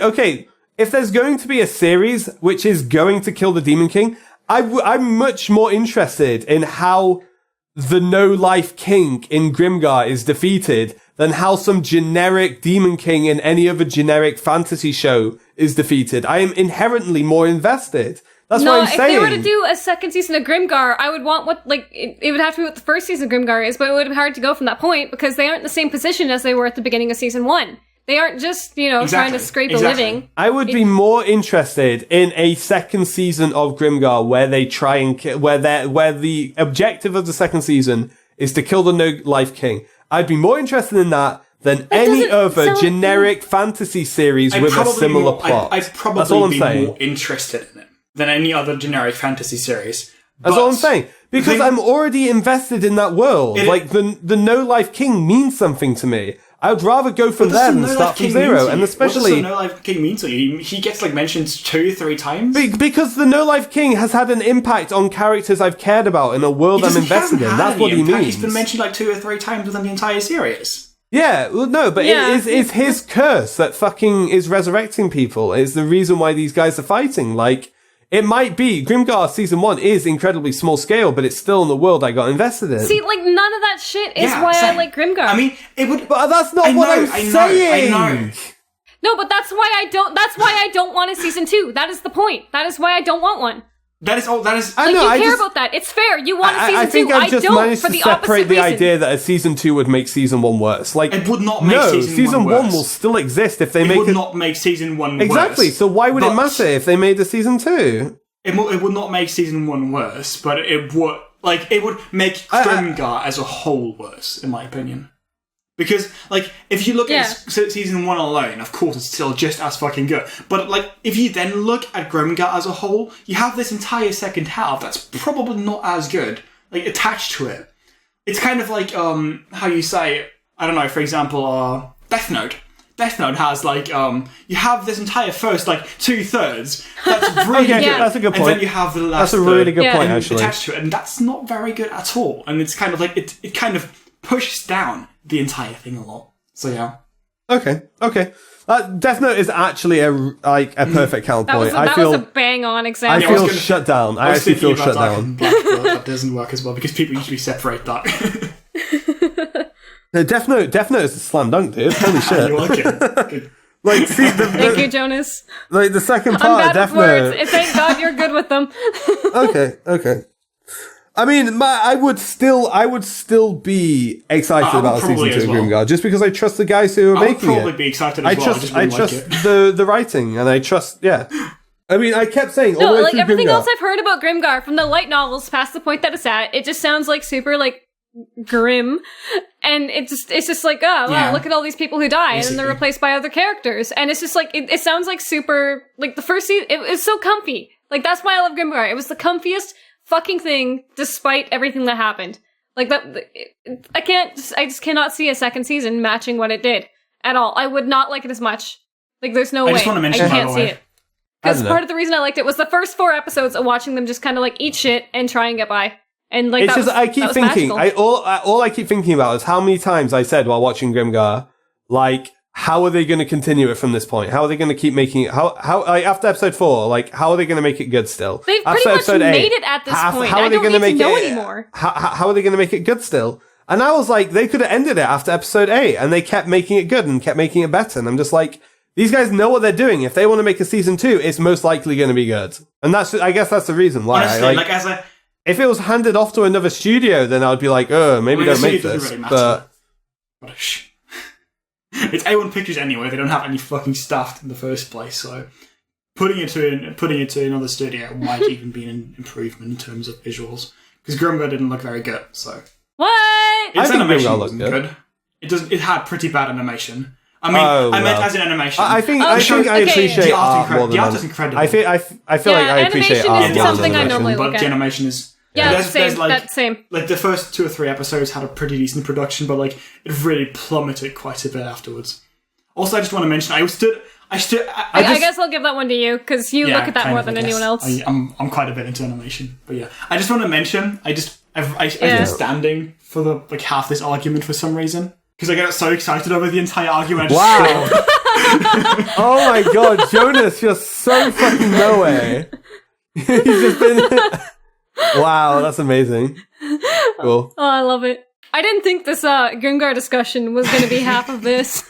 if there's going to be a series which is going to kill the Demon King, I'm much more interested in how the no-life king in Grimgar is defeated than how some generic Demon King in any other generic fantasy show is defeated. I am inherently more invested. That's what I'm saying. If they were to do a second season of Grimgar, I would want it would have to be what the first season of Grimgar is, but it would be hard to go from that point because they aren't in the same position as they were at the beginning of season 1. They aren't just, trying to scrape a living. I would be more interested in a second season of Grimgar where they try and where the objective of the second season is to kill the no-life king. I'd be more interested in that than any other generic fantasy series with a similar plot. I'd probably be more interested in it than any other generic fantasy series. That's all I'm saying. Because I'm already invested in that world. The no-life king means something to me. I would rather go from there than start from zero. And especially... What does the No-Life King mean to you? He gets, mentioned 2-3 times? Because the No-Life King has had an impact on characters I've cared about in a world I'm invested in. That's what he means. He's been mentioned, 2 or 3 times within the entire series. Yeah, well, no, but it is his curse that fucking is resurrecting people. It's the reason why these guys are fighting. It might be, Grimgar Season 1 is incredibly small scale, but it's still in the world I got invested in. See, none of that shit is why I like Grimgar. I mean, it would... But that's not what I'm saying! I know. No, but that's why I don't want a Season 2. That is the point. That is why I don't want one. That is all. That is. You care about that. It's fair. You want a season 2. I think I've just managed to separate the idea that a season 2 would make season 1 worse. It would not make season 1 worse. 1 will still exist if they make it. It would not make season 1 worse. Exactly. So why would it matter if they made a season 2? It would not make season 1 worse, but it would it would make Grimgar as a whole worse, in my opinion. Because, if you look at season 1 alone, of course it's still just as fucking good. But, if you then look at Grimgar as a whole, you have this entire second half that's probably not as good, attached to it. It's kind of how you say, I don't know, for example, Death Note. Death Note has, you have this entire first, 2/3 that's really good. That's a good point. And then you have the last That's a really good point, actually. Attached to it, and that's not very good at all. And it's kind of it kind of pushes down the entire thing a lot. So yeah. Okay. Death Note is actually a perfect counterpoint. That was a bang-on example. I feel shut down. I actually feel shut down. That doesn't work as well because people usually separate that. No, Death Note is a slam dunk, dude. Holy shit. You like it? Thank you, Jonas. The second part of Death Note. Thank God you're good with them. Okay. I mean, I would still be excited about season 2 of Grimgar, just because I trust the guys who are making it. I would probably be excited as well. I trust the writing, and I trust, I mean, I kept saying all the way through everything Grimgar. else I've heard about Grimgar, from the light novels past the point that it's at, it just sounds super grim, and it's just look at all these people who die, basically. And then they're replaced by other characters, and it's just it sounds super the first season. It was so comfy. That's why I love Grimgar. It was the comfiest fucking thing, despite everything that happened. I just cannot see a second season matching what it did at all. I would not like it as much. There's no way. I just want to mention, I can't see it. Because part of the reason I liked it was the first 4 episodes of watching them just kind of eat shit and try and get by. And it's just, I keep thinking, all I keep thinking about is how many times I said while watching Grimgar, how are they going to continue it from this point? How are they going to keep making it? How after episode 4, how are they going to make it good still? They've pretty much made it at this point. How are they going to make it anymore? How are they going to make it good still? And I was they could have ended it after episode 8, and they kept making it good and kept making it better. And I'm just these guys know what they're doing. If they want to make a season 2, it's most likely going to be good. And I guess that's the reason why. Honestly, if it was handed off to another studio, then I'd be maybe don't make this. Really but it's A1 Pictures anyway. They don't have any fucking staff in the first place, so putting it to another studio might even be an improvement in terms of visuals. Because Grimgar didn't look very good. So what? Its animation wasn't good. It had pretty bad animation. I mean, I meant as an animation. I think I appreciate the art more than the art is incredible. I feel like I appreciate art more than something I normally look but at. The animation is. Yeah, same. The first 2 or 3 episodes had a pretty decent production, but it really plummeted quite a bit afterwards. Also, I just want to mention, I guess I'll give that one to you because you look at that more than anyone else. I'm quite a bit into animation, but yeah, I just want to mention, I've been standing for half this argument for some reason. because I get so excited over the entire argument. Wow. Oh my god, Jonas, you're so fucking nowhere. He's just been... Wow, that's amazing. Cool. Oh, I love it. I didn't think this Grimgar discussion was going to be half of this.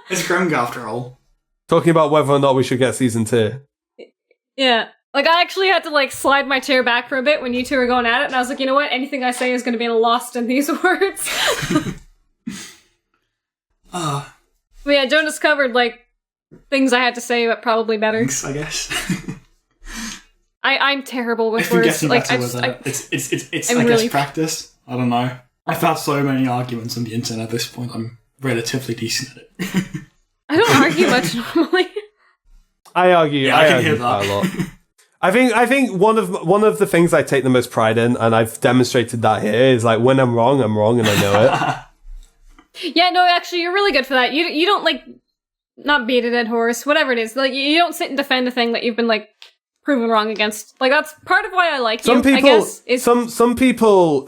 It's Grimgar after all. Talking about whether or not we should get season 2. Yeah. Like, I actually had to, like, slide my chair back for a bit when you two were going at it, and I was like, you know what? Anything I say is going to be lost in these words. But yeah, Jonas covered, like, things I had to say, but probably better. Thanks, I guess. I'm terrible with words. Like, it's I really guess practice. I don't know. I've had so many arguments on the internet at this point. I'm relatively decent at it. I don't argue much normally. I argue. Yeah, I can argue hear quite that. a lot. I think one of the things I take the most pride in, and I've demonstrated that here, is like when I'm wrong, and I know it. Yeah, no, actually, you're really good for that. You don't, like, not beat a dead horse, whatever it is. Like, you don't sit and defend a thing that you've been, like, proven wrong against. Like, that's part of why I like you, I guess. Is some people,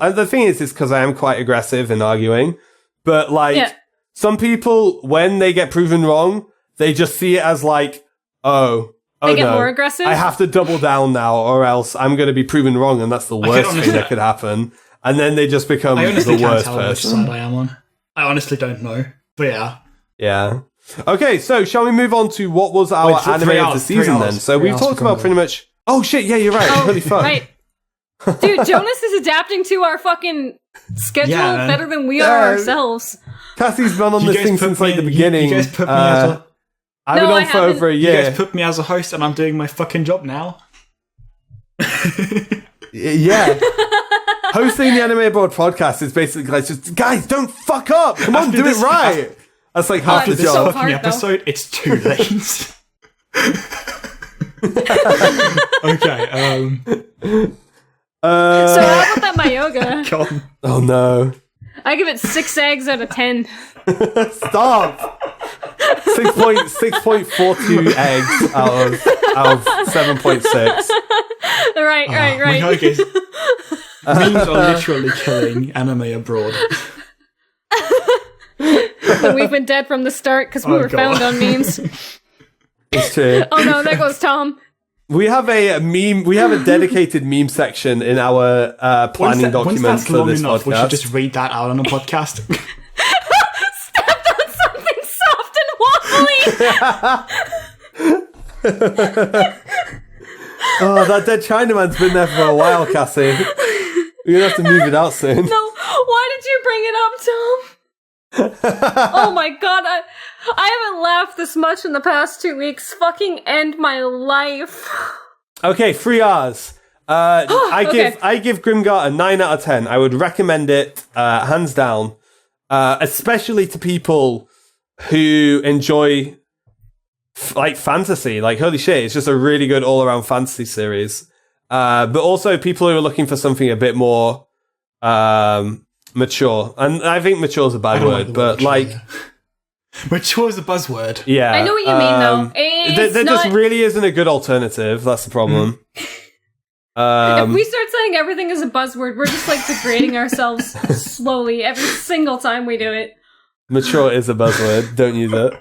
and the thing is because I am quite aggressive in arguing, but, like, some people, when they get proven wrong, they just see it as, like, they get more aggressive? I have to double down now, or else I'm going to be proven wrong, and that's the worst thing that could happen. And then they just become the worst can't tell person. which side I am on. I honestly don't know. But yeah. Yeah. Okay, so shall we move on to what was our anime of the season then? So we've talked about pretty much... Oh shit, yeah, you're right. Holy fuck. Right. Dude, Jonas is adapting to our fucking schedule better than we are ourselves. Cassie's been on this thing since like the beginning. You guys put me as a... I've been on for over a year. You guys put me as a host and I'm doing my fucking job now. Yeah. Hosting the Anime Abroad podcast is basically like, just, guys, don't fuck up. Come on, do it right. That's like half the This job. fucking episode, it's too late. Okay, So how about that Mayoga? God. Oh no. I give it 6 eggs out of 10. Stop. 6.42 eggs out of 7.6. Right. Mayoga's memes are literally killing anime abroad. And we've been dead from the start because we were found on memes. It's true. Oh no, there goes Tom. We have a meme. We have a dedicated meme section in our planning documents for this podcast. We should just read that out on a podcast. Stepped on something soft and wobbly. Oh, that dead Chinaman's been there for a while, Cassie. You're gonna have to move it out soon. No, why did you bring it up, Tom? Oh my god, I haven't laughed this much in the past 2 weeks. Fucking end my life. Okay, 3 R's. I give Grimgar a 9 out of 10. I would recommend it, hands down, especially to people who enjoy like fantasy. Like, holy shit, it's just a really good all-around fantasy series. But also people who are looking for something a bit more mature. And I think mature is a bad word, but like... Mature is a buzzword. Yeah. I know what you mean, though. There just really isn't a good alternative. That's the problem. If we start saying everything is a buzzword, we're just like degrading ourselves slowly every single time we do it. Mature is a buzzword. Don't use it.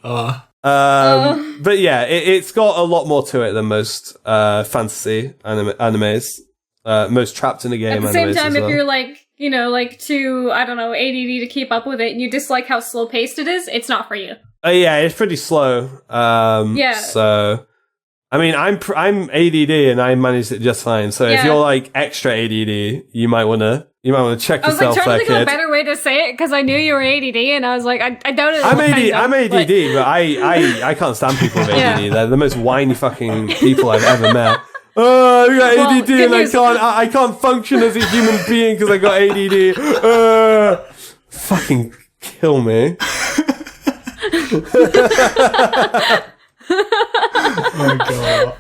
But yeah, it's got a lot more to it than most fantasy animes. Most trapped in a game. At the same time, if you're like, you know, like too, I don't know, ADD to keep up with it, and you dislike how slow paced it is, it's not for you. Yeah, it's pretty slow. Yeah. So, I mean, I'm ADD and I managed it just fine. So if you're like extra ADD, you might want to check yourself. I was like trying to think of kid. a better way to say it because I knew you were ADD, and I was like, I doubt it. I'm ADD, but I can't stand people with ADD. Yeah. They're the most whiny fucking people I've ever met. Oh, I got ADD and I can't function as a human being because I got ADD. Fucking kill me. Oh god.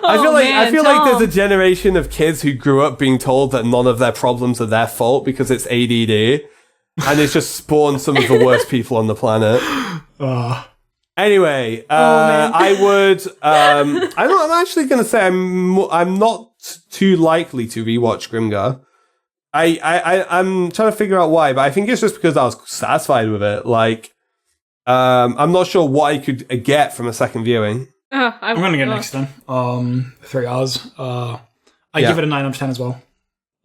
I feel like there's a generation of kids who grew up being told that none of their problems are their fault because it's ADD, and it's just spawned some of the worst people on the planet. Anyway, I would. I'm actually going to say I'm not too likely to rewatch Grimgar. I'm trying to figure out why, but I think it's just because I was satisfied with it. Like, I'm not sure what I could get from a second viewing. I'm going to get next then. 3 hours. I give it a 9 out of 10 as well.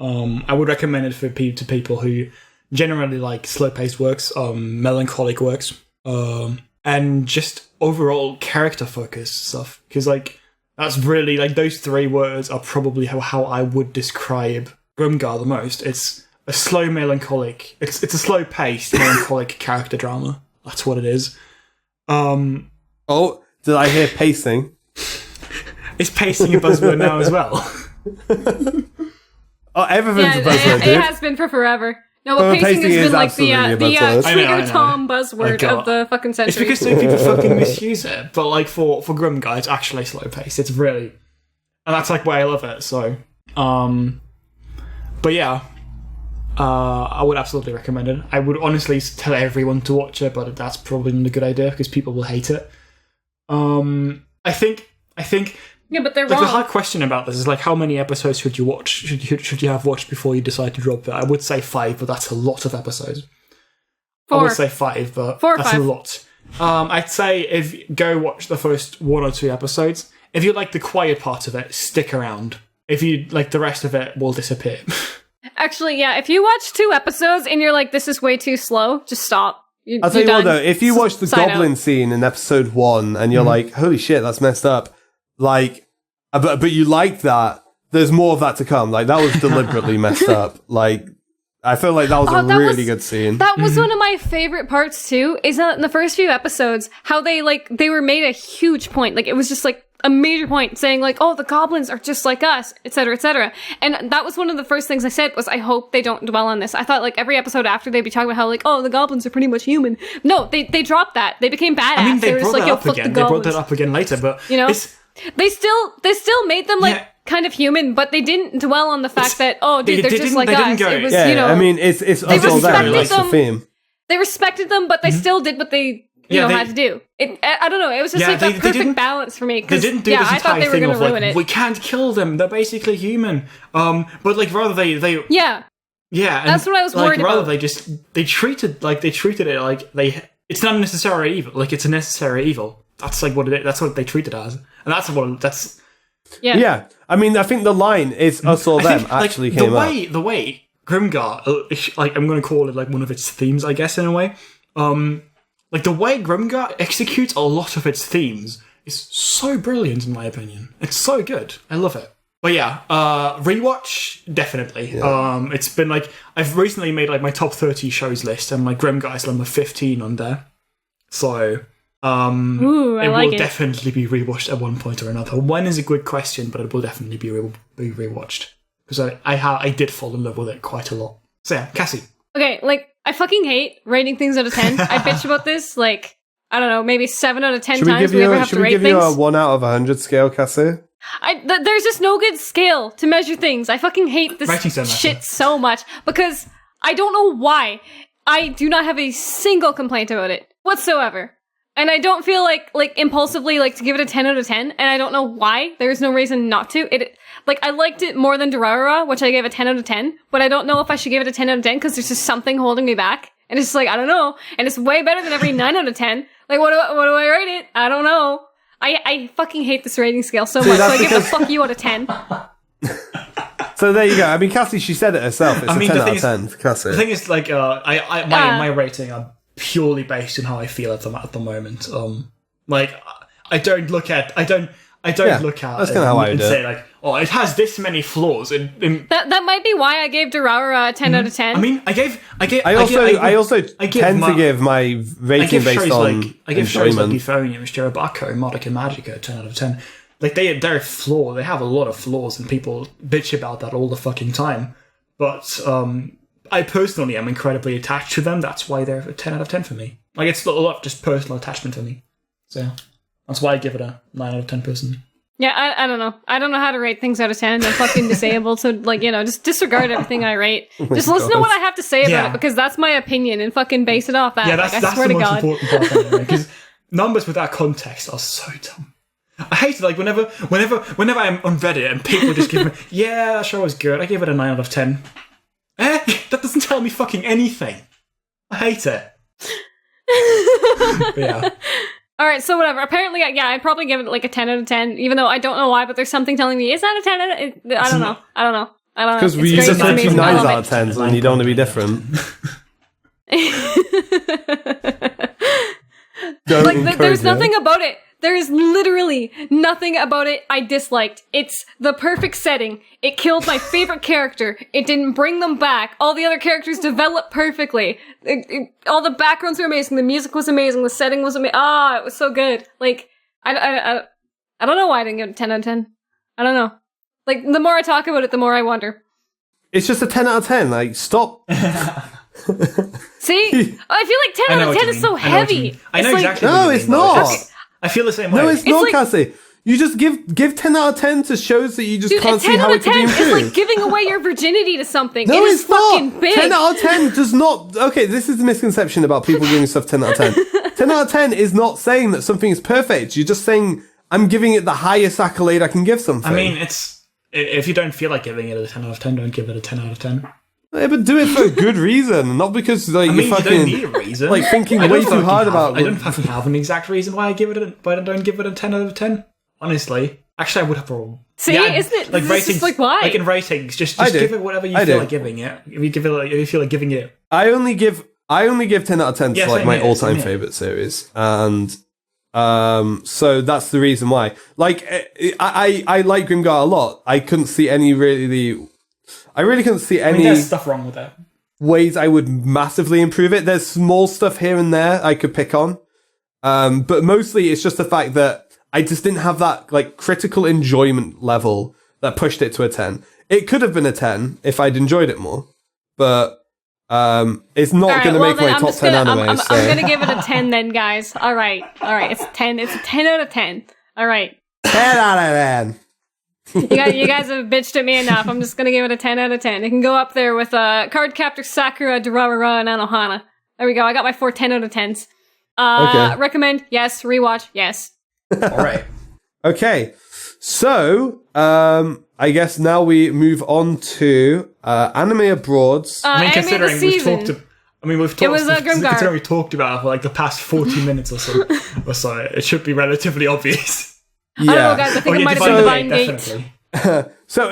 I would recommend it to people who generally like slow-paced works, melancholic works, and just overall character-focused stuff. Because like that's really like those 3 words are probably how I would describe Grimgar the most. It's a slow melancholic. It's a slow-paced melancholic character drama. That's what it is. Oh, did I hear pacing? Is pacing a buzzword now as well? Oh, everything's a buzzword, dude. It has been for forever. No, but pacing has been like the Trigger Tom buzzword of the fucking century. It's because so people fucking misuse it. But like for Grimgar, it's actually slow paced. It's really, and that's like why I love it. So, but yeah, I would absolutely recommend it. I would honestly tell everyone to watch it, but that's probably not a good idea because people will hate it. I think. Yeah, but they're like, wrong. the hard question about this is like, how many episodes should you watch? Should you have watched before you decide to drop it? I would say 5, but that's a lot of episodes. 4. I would say 5, but 4 or that's 5. a lot. I'd say go watch the first 1 or 2 episodes. If you like the quiet part of it, stick around. If you like the rest of it, will disappear. Actually, yeah, if you watch 2 episodes and you're like, this is way too slow, just stop. I'll tell you what though, if you watch the goblin scene in episode 1 and you're like, holy shit, that's messed up. Like, but you like that. There's more of that to come. Like, that was deliberately messed up. Like, I feel like that was a really good scene. That was one of my favorite parts too. Is that in the first few episodes, how they were made a huge point. Like, it was just like a major point saying like, oh, the goblins are just like us, etc., etc. And that was one of the first things I said was, I hope they don't dwell on this. I thought like every episode after they'd be talking about how like, oh, the goblins are pretty much human. No, they dropped that. They became badass. I mean, they were brought just like, that yo, up fuck again. the They goblins. brought that up again later, but you know, they still made them like kind of human, but they didn't dwell on the fact that, oh, dude, they're just like us. It was, you know, I mean, it's also that like the theme. They respected them, but they still did what they had to do. I don't know. It was just like that perfect balance for me. They didn't do this I thought entire they were thing going of to ruin like, it. we can't kill them. They're basically human. But like rather they yeah. And, that's what I was worried rather about. They treated it like it's not a necessary evil. Like it's a necessary evil. That's like what it is. That's what they treat it as, and that's. Yeah. I mean, I think the line is us or them actually came up. The way Grimgar, like I'm going to call it like one of its themes, I guess in a way. Like the way Grimgar executes a lot of its themes is so brilliant in my opinion. It's so good. I love it. But yeah, rewatch definitely. Yeah. It's been like I've recently made like my top 30 shows list, and like Grimgar is number 15 on there. So. It will definitely be rewatched at one point or another. When is a good question, but it will definitely be rewatched because I did fall in love with it quite a lot. So yeah, Cassie. Okay, like I fucking hate rating things out of 10. I bitch about this like I don't know, maybe 7 out of 10 times we ever have to rate things. Should we give you a 1 out of 100 scale, Cassie? There's just no good scale to measure things. I fucking hate this shit so much because I don't know why. I do not have a single complaint about it whatsoever. And I don't feel like impulsively like to give it a 10 out of 10, and I don't know why. There's no reason not to. I liked it more than Durarara, which I gave a 10 out of 10, but I don't know if I should give it a 10 out of 10 because there's just something holding me back. And it's just like, I don't know. And it's way better than every 9 out of 10. Like, what do I rate it? I don't know. I fucking hate this rating scale so much, so I give it a fuck you out of 10. So there you go. I mean, Cassie, she said it herself. It's a 10 out of 10 for Cassie. The thing is, like, my rating purely based on how I feel at the moment. Like I don't look at that's it how I and do. Say like, oh, it has this many flaws. That might be why I gave Durarara a 10 out of 10. I mean, I also tend to give my rating based on I give shows like Euphonium, Shirobako, Madoka Magica 10 out of 10. Like they're flawed. They have a lot of flaws, and people bitch about that all the fucking time. But I personally am incredibly attached to them. That's why they're a 10 out of 10 for me. Like, it's a lot of just personal attachment for me. So, that's why I give it a 9 out of 10 personally. Yeah, I don't know. I don't know how to rate things out of 10. I'm fucking disabled, so, like, you know, just disregard everything I rate. Just listen to what I have to say about it, because that's my opinion, and fucking base it off that. Yeah, that's I swear the to most God. important part, anyway, because numbers without context are so dumb. I hate it, like, whenever I'm on Reddit and people just give me, yeah, that show was good, I give it a 9 out of 10. That doesn't tell me fucking anything. I hate it. Yeah. All right, so whatever. Apparently, yeah, I'd probably give it like a 10 out of 10, even though I don't know why, but there's something telling me it's not a 10 out of... I don't know. Because we use 9 out of 10s and you don't want to be different. There's nothing about it. There is literally nothing about it I disliked. It's the perfect setting. It killed my favorite character. It didn't bring them back. All the other characters developed perfectly. All the backgrounds were amazing. The music was amazing. The setting was amazing. It was so good. Like, I don't know why I didn't give it a 10 out of 10. I don't know. Like, the more I talk about it, the more I wonder. It's just a 10 out of 10. Like, stop. See? I feel like 10 out of 10 is so heavy. I know exactly. No, it's not. I feel the same way. No, it's not, Cassie. You just give 10 out of 10 to shows that you just can't see how it could be improved. It's like giving away your virginity to something. No, it's fucking not. Big. 10 out of 10 does not... Okay, this is the misconception about people giving stuff 10 out of 10. 10 out of 10 is not saying that something is perfect. You're just saying, I'm giving it the highest accolade I can give something. I mean, it's... If you don't feel like giving it a 10 out of 10, don't give it a 10 out of 10. Yeah, but do it for a good reason, not because you're fucking... you don't need a reason. Like, thinking way too hard about... I don't fucking have an exact reason why I don't give it a 10 out of 10. Honestly. Actually, I would have a... See, isn't it? Like, ratings, just like, why? Like, in ratings, just give it whatever you feel like giving it. If you feel like giving it... I only give 10 out of 10 to, like, my all-time favourite series. And... so that's the reason why. Like, I like Grimgar a lot. I really couldn't see any there's stuff wrong with it. Ways I would massively improve it. There's small stuff here and there I could pick on. But mostly it's just the fact that I just didn't have that, like, critical enjoyment level that pushed it to a 10. It could have been a 10 if I'd enjoyed it more. But it's not going to make my top 10 anime. I'm going to give it a 10 then, guys. All right. It's a 10 out of 10. All right. 10 out of 10. You guys have bitched at me enough. I'm just gonna give it a 10 out of 10. It can go up there with Cardcaptor, Sakura, Durarara, and Anohana. There we go. I got my 4 10 out of 10s. Okay. Recommend? Yes. Rewatch? Yes. Alright. Okay. So, I guess now we move on to Anime Abroad's... considering we've talked... It was Grimgar. Considering we talked about it for like the past 40 minutes or so, it should be relatively obvious. Yeah. I don't know, guys. I think it might have been Divine Gate. So,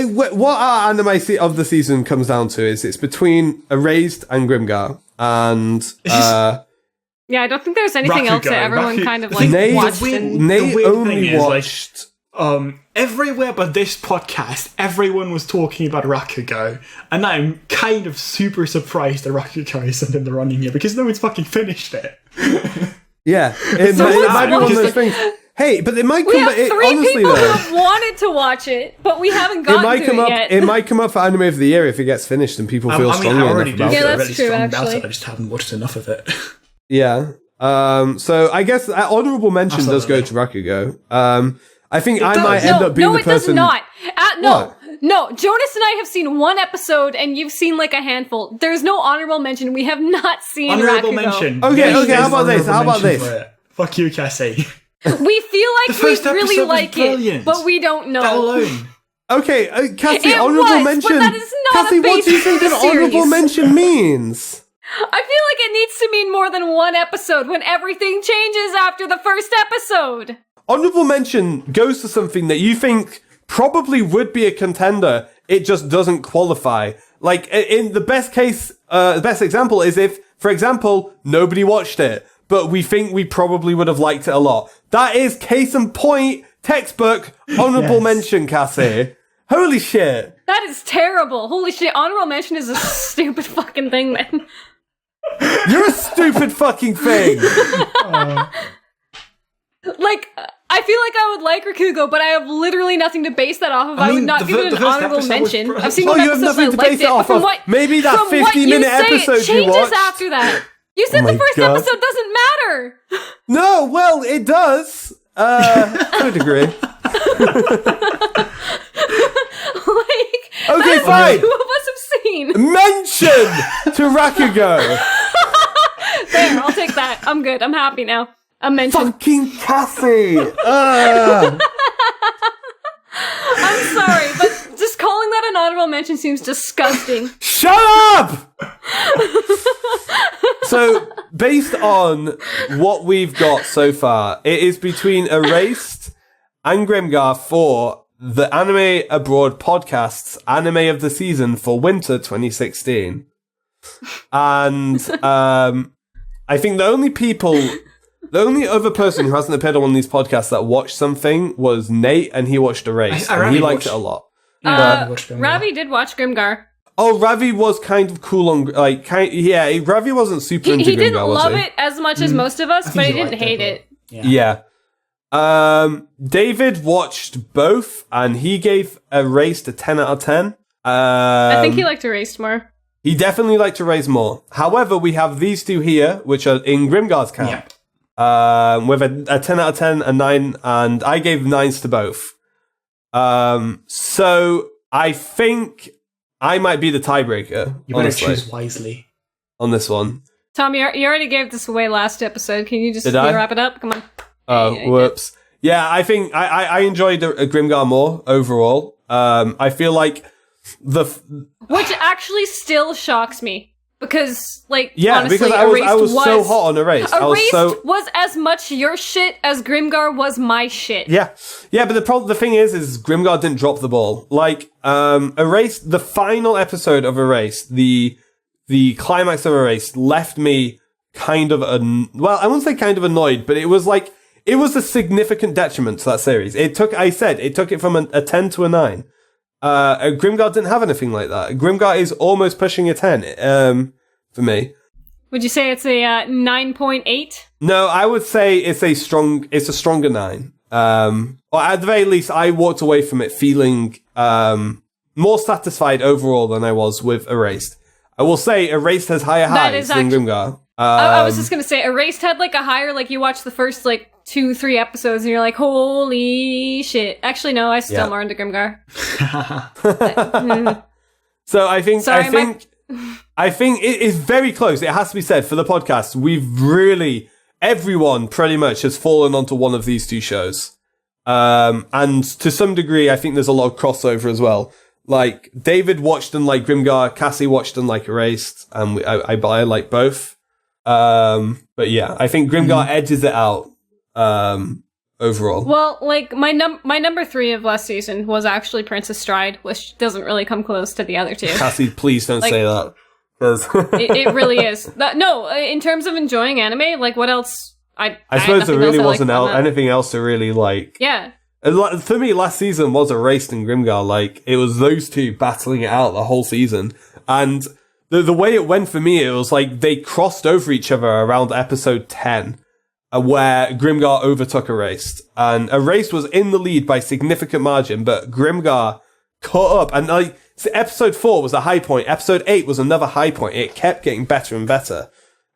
what our anime of the season comes down to is it's between Erased and Grimgar, and yeah, I don't think there's anything else that everyone kind of like watched. They only watched. Everywhere but this podcast, everyone was talking about Rakugo, and I'm kind of super surprised that Rakugo isn't in the running here because no one's fucking finished it. Yeah, it might be one of those things. Hey, but it might come up. We have 3 people who have wanted to watch it, but we haven't gotten to it yet. It might come up for Anime of the Year if it gets finished and people feel strongly enough about it. Yeah, that's true, actually. I just haven't watched enough of it. Yeah. So I guess honorable mention does go to Rakugo. I think I might end up being the person... No, it does not. No, Jonas and I have seen 1 episode, and you've seen like a handful. There's no honorable mention. We have not seen honorable Rakugo. Mention. Okay, how about this? Fuck you, Cassie. We feel like we really like it, but we don't know. That alone. Okay, Cassie, honorable mention. But that is not Cassie, a what do you think an honorable mention means? I feel like it needs to mean more than 1 episode when everything changes after the first episode. Honorable mention goes to something that you think probably would be a contender. It just doesn't qualify. Like, in the best case, the best example is if, for example, nobody watched it, but we think we probably would have liked it a lot. That is case in point, textbook, honorable mention, Cassie. Holy shit. That is terrible. Holy shit, honorable mention is a stupid fucking thing, then. You're a stupid fucking thing. Like, I feel like I would like Rakugo, but I have literally nothing to base that off of. I would not give it an honorable mention. I've seen one episode and I liked it, but from what maybe that 50-minute episode you watched, changes after that. You said the first episode doesn't matter. No, well, it does. To a degree. Okay, fine. 2 of us have seen. Mention to Rakugo. There, I'll take that. I'm good. I'm happy now. A mention. Fucking Cassie. I'm sorry, but just calling that an honorable mention seems disgusting. Shut up! So, based on what we've got so far, it is between Erased and Grimgar for the Anime Abroad podcast's Anime of the Season for Winter 2016. And I think the only other person who hasn't appeared on one of these podcasts that watched something was Nate, and he watched Erased, and he liked it a lot. Ravi did watch Grimgar. Oh, Ravi was kind of cool on, Ravi wasn't super into Grimgar, He didn't love it as much as most of us, but he didn't hate it. Yeah. David watched both, and he gave Erased a 10 out of 10. I think he liked Erased more. He definitely liked Erased more. However, we have these two here, which are in Grimgar's camp. With a 10 out of 10, a 9, and I gave 9s to both. So I think I might be the tiebreaker. You better choose wisely on this one. Tom, you already gave this away last episode. Can you just wrap it up? Come on. Oh, whoops. Yeah, I think I enjoyed Grimgar more overall. I feel like which actually still shocks me. Because, honestly, because I was so hot on Erased. Erased was as much your shit as Grimgar was my shit. Yeah, but the thing is Grimgar didn't drop the ball. Erased, the final episode of Erased, the climax of Erased left me kind of I wouldn't say kind of annoyed, but it was a significant detriment to that series. It took it from a 10 to a 9. Grimgar didn't have anything like that. Grimgar is almost pushing a 10, for me. Would you say it's a 9.8? No, I would say it's a stronger 9. Or at the very least, I walked away from it feeling, more satisfied overall than I was with Erased. I will say Erased has higher highs than Grimgar. I was just gonna say, Erased had a higher, you watch the first 2-3 episodes and you're like, holy shit. Actually, no, I still more into Grimgar. So I think it is very close. It has to be said for the podcast. Everyone pretty much has fallen onto one of these two shows. And to some degree, I think there's a lot of crossover as well. David watched and liked Grimgar, Cassie watched and liked Erased, and I like both. But yeah, I think Grimgar edges it out. Overall. Well, my number 3 of last season was actually Princess Stride, which doesn't really come close to the other two. Cassie, please don't say that. it really is. No, in terms of enjoying anime, what else? I suppose there really wasn't anything else to really like. Yeah. For me, last season was Erased and Grimgar. It was those two battling it out the whole season. And the way it went for me, it was they crossed over each other around episode 10. Where Grimgar overtook Erased. And Erased was in the lead by significant margin, but Grimgar caught up. And episode 4 was a high point. Episode 8 was another high point. It kept getting better and better.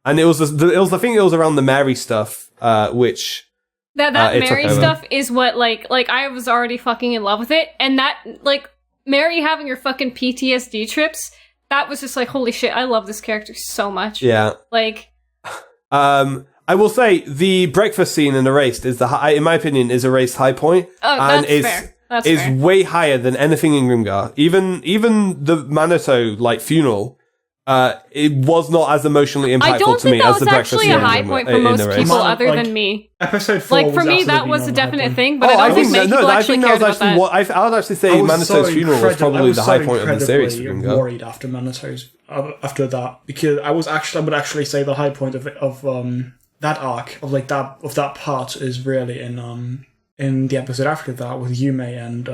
And it was around the Mary stuff, which... That Mary stuff is what, I was already fucking in love with it. And that, Mary having her fucking PTSD trips, that was just holy shit, I love this character so much. Yeah. I will say the breakfast scene in Erased in my opinion, is Erased high point. Oh, and that's fair. That's fair. Way higher than anything in Grimgar. Even the Minato funeral, it was not as emotionally impactful to me as the breakfast scene. I don't think that was actually a high point for most people other than me. Episode 4 for me, that was a definite thing, but I don't think many people actually cared about that. I would actually say Minato's funeral was probably the high point of the series for Grimgar. I was worried after Minato's after that, because I would actually say the high point of that arc of that part is really in the episode after that with Yume and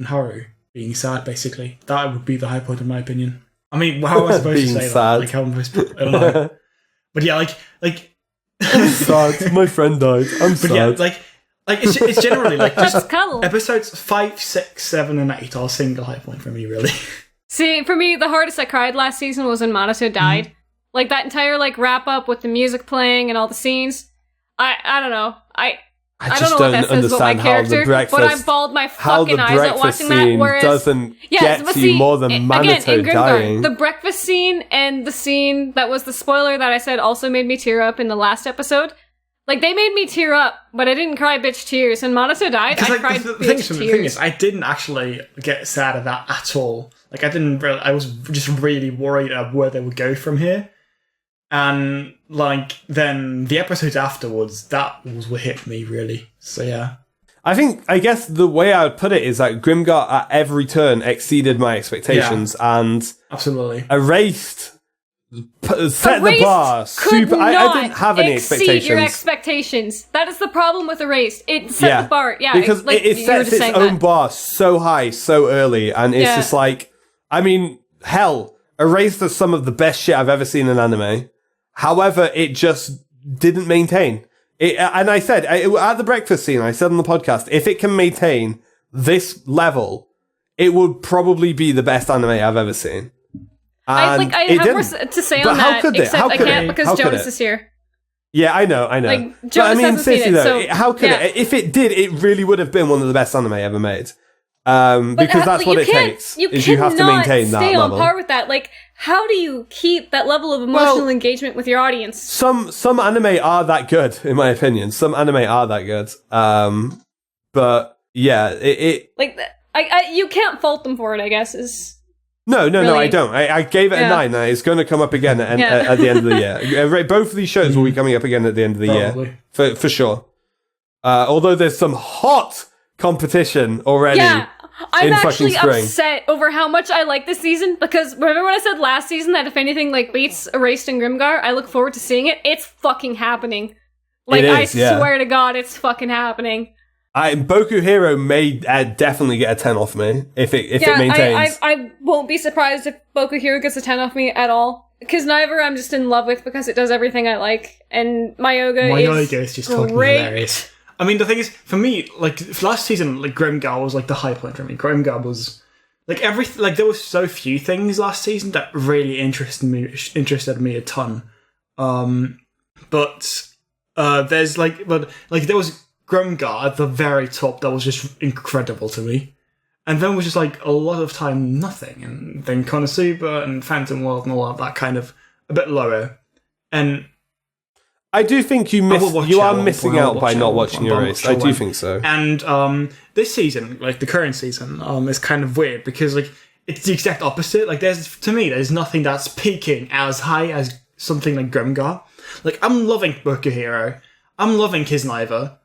Haru being sad. Basically, that would be the high point in my opinion. I mean, how am I supposed to say sad. That? How am I supposed? I don't know. But yeah, I'm sad. My friend died. I'm sad. Yeah, it's generally just cuddle. Episodes 5, 6, 7, and 8 are a single high point for me, really. See, for me, the hardest I cried last season was when Minato died. Mm-hmm. That entire wrap up with the music playing and all the scenes. I don't know. I don't know what that says about my character, but I bawled my fucking eyes out watching that. Whereas doesn't get you more than Minato dying. The breakfast scene and the scene that was the spoiler that I said also made me tear up in the last episode. Like, they made me tear up, but I didn't cry bitch tears. And Minato died, I cried bitch tears. The thing is, I didn't actually get sad at that at all. Like, I was just really worried about where they would go from here. And, like, then the episodes afterwards, that was what hit me, really. So, yeah. I guess the way I would put it is that Grimgar at every turn exceeded my expectations and absolutely erased, set the bar super. I didn't have any expectations. Exceed your expectations. That is the problem with Erased. It set the bar, because it sets its own bar so high so early, and it's just like, I mean, hell, Erased is some of the best shit I've ever seen in anime. However, it just didn't maintain. And I said, at the breakfast scene, I said on the podcast, if it can maintain this level, it would probably be the best anime I've ever seen. And I have more to say on that, except I can't because Jonas is here. Yeah, I know. Like, Jonas hasn't seen it, though, how could it? If it did, it really would have been one of the best anime ever made. Because that's what it takes. You have to maintain that level. Stay on par with that. Like, how do you keep that level of emotional engagement with your audience? Some anime are that good, in my opinion. Some anime are that good. But yeah, you can't fault them for it, I guess. No, I don't. I gave it a 9. And it's going to come up again at the end of the year. Both of these shows will be coming up again at the end of the year, for sure. Although there's some hot competition already. Yeah. I'm actually upset over how much I like this season, because remember when I said last season that if anything like beats Erased and Grimgar, I look forward to seeing it? It's fucking happening. Like, I swear to God, it's fucking happening. Boku Hero may definitely get a 10 off me if it maintains. I won't be surprised if Boku Hero gets a 10 off me at all. Because Naivor I'm just in love with because it does everything I like. And Mayoiga is just fucking hilarious. I mean, the thing is, for me, like, last season, like, Grimgar was, like, the high point for me. Grimgar was, like, everything, like, there were so few things last season that really interested me a ton. But there was Grimgar at the very top that was just incredible to me. And then was just, like, a lot of time, nothing. And then KonoSuba and Phantom World and all that kind of a bit lower. And I do think you are missing out by not watching Erased. I do think so. And this season, like the current season, is kind of weird because like it's the exact opposite. Like there's nothing that's peaking as high as something like Grimgar. Like I'm loving Boku Hero, I'm loving Kiss Niver,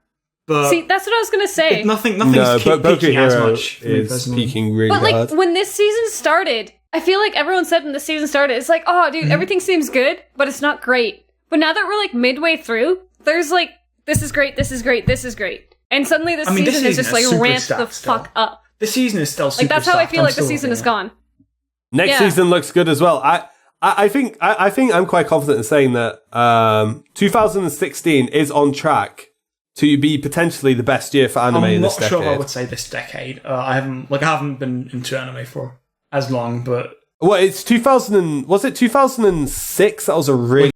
but see that's what I was gonna say. Nothing's Boku peaking Hero as much. Is peaking really but like hard. when this season started, I feel like everyone said when the season started, it's like, oh dude, everything seems good, but it's not great. But now that we're like midway through, there's like, this is great, this is great, this is great. And suddenly this season is just like ramped the fuck up. This season is still super like that's how I feel like the season is gone. Next season looks good as well. I think I'm quite confident in saying that 2016 is on track to be potentially the best year for anime this decade. I'm not sure I would say this decade. I haven't been into anime for as long, but well, it's 2000. Was it 2006? That was a really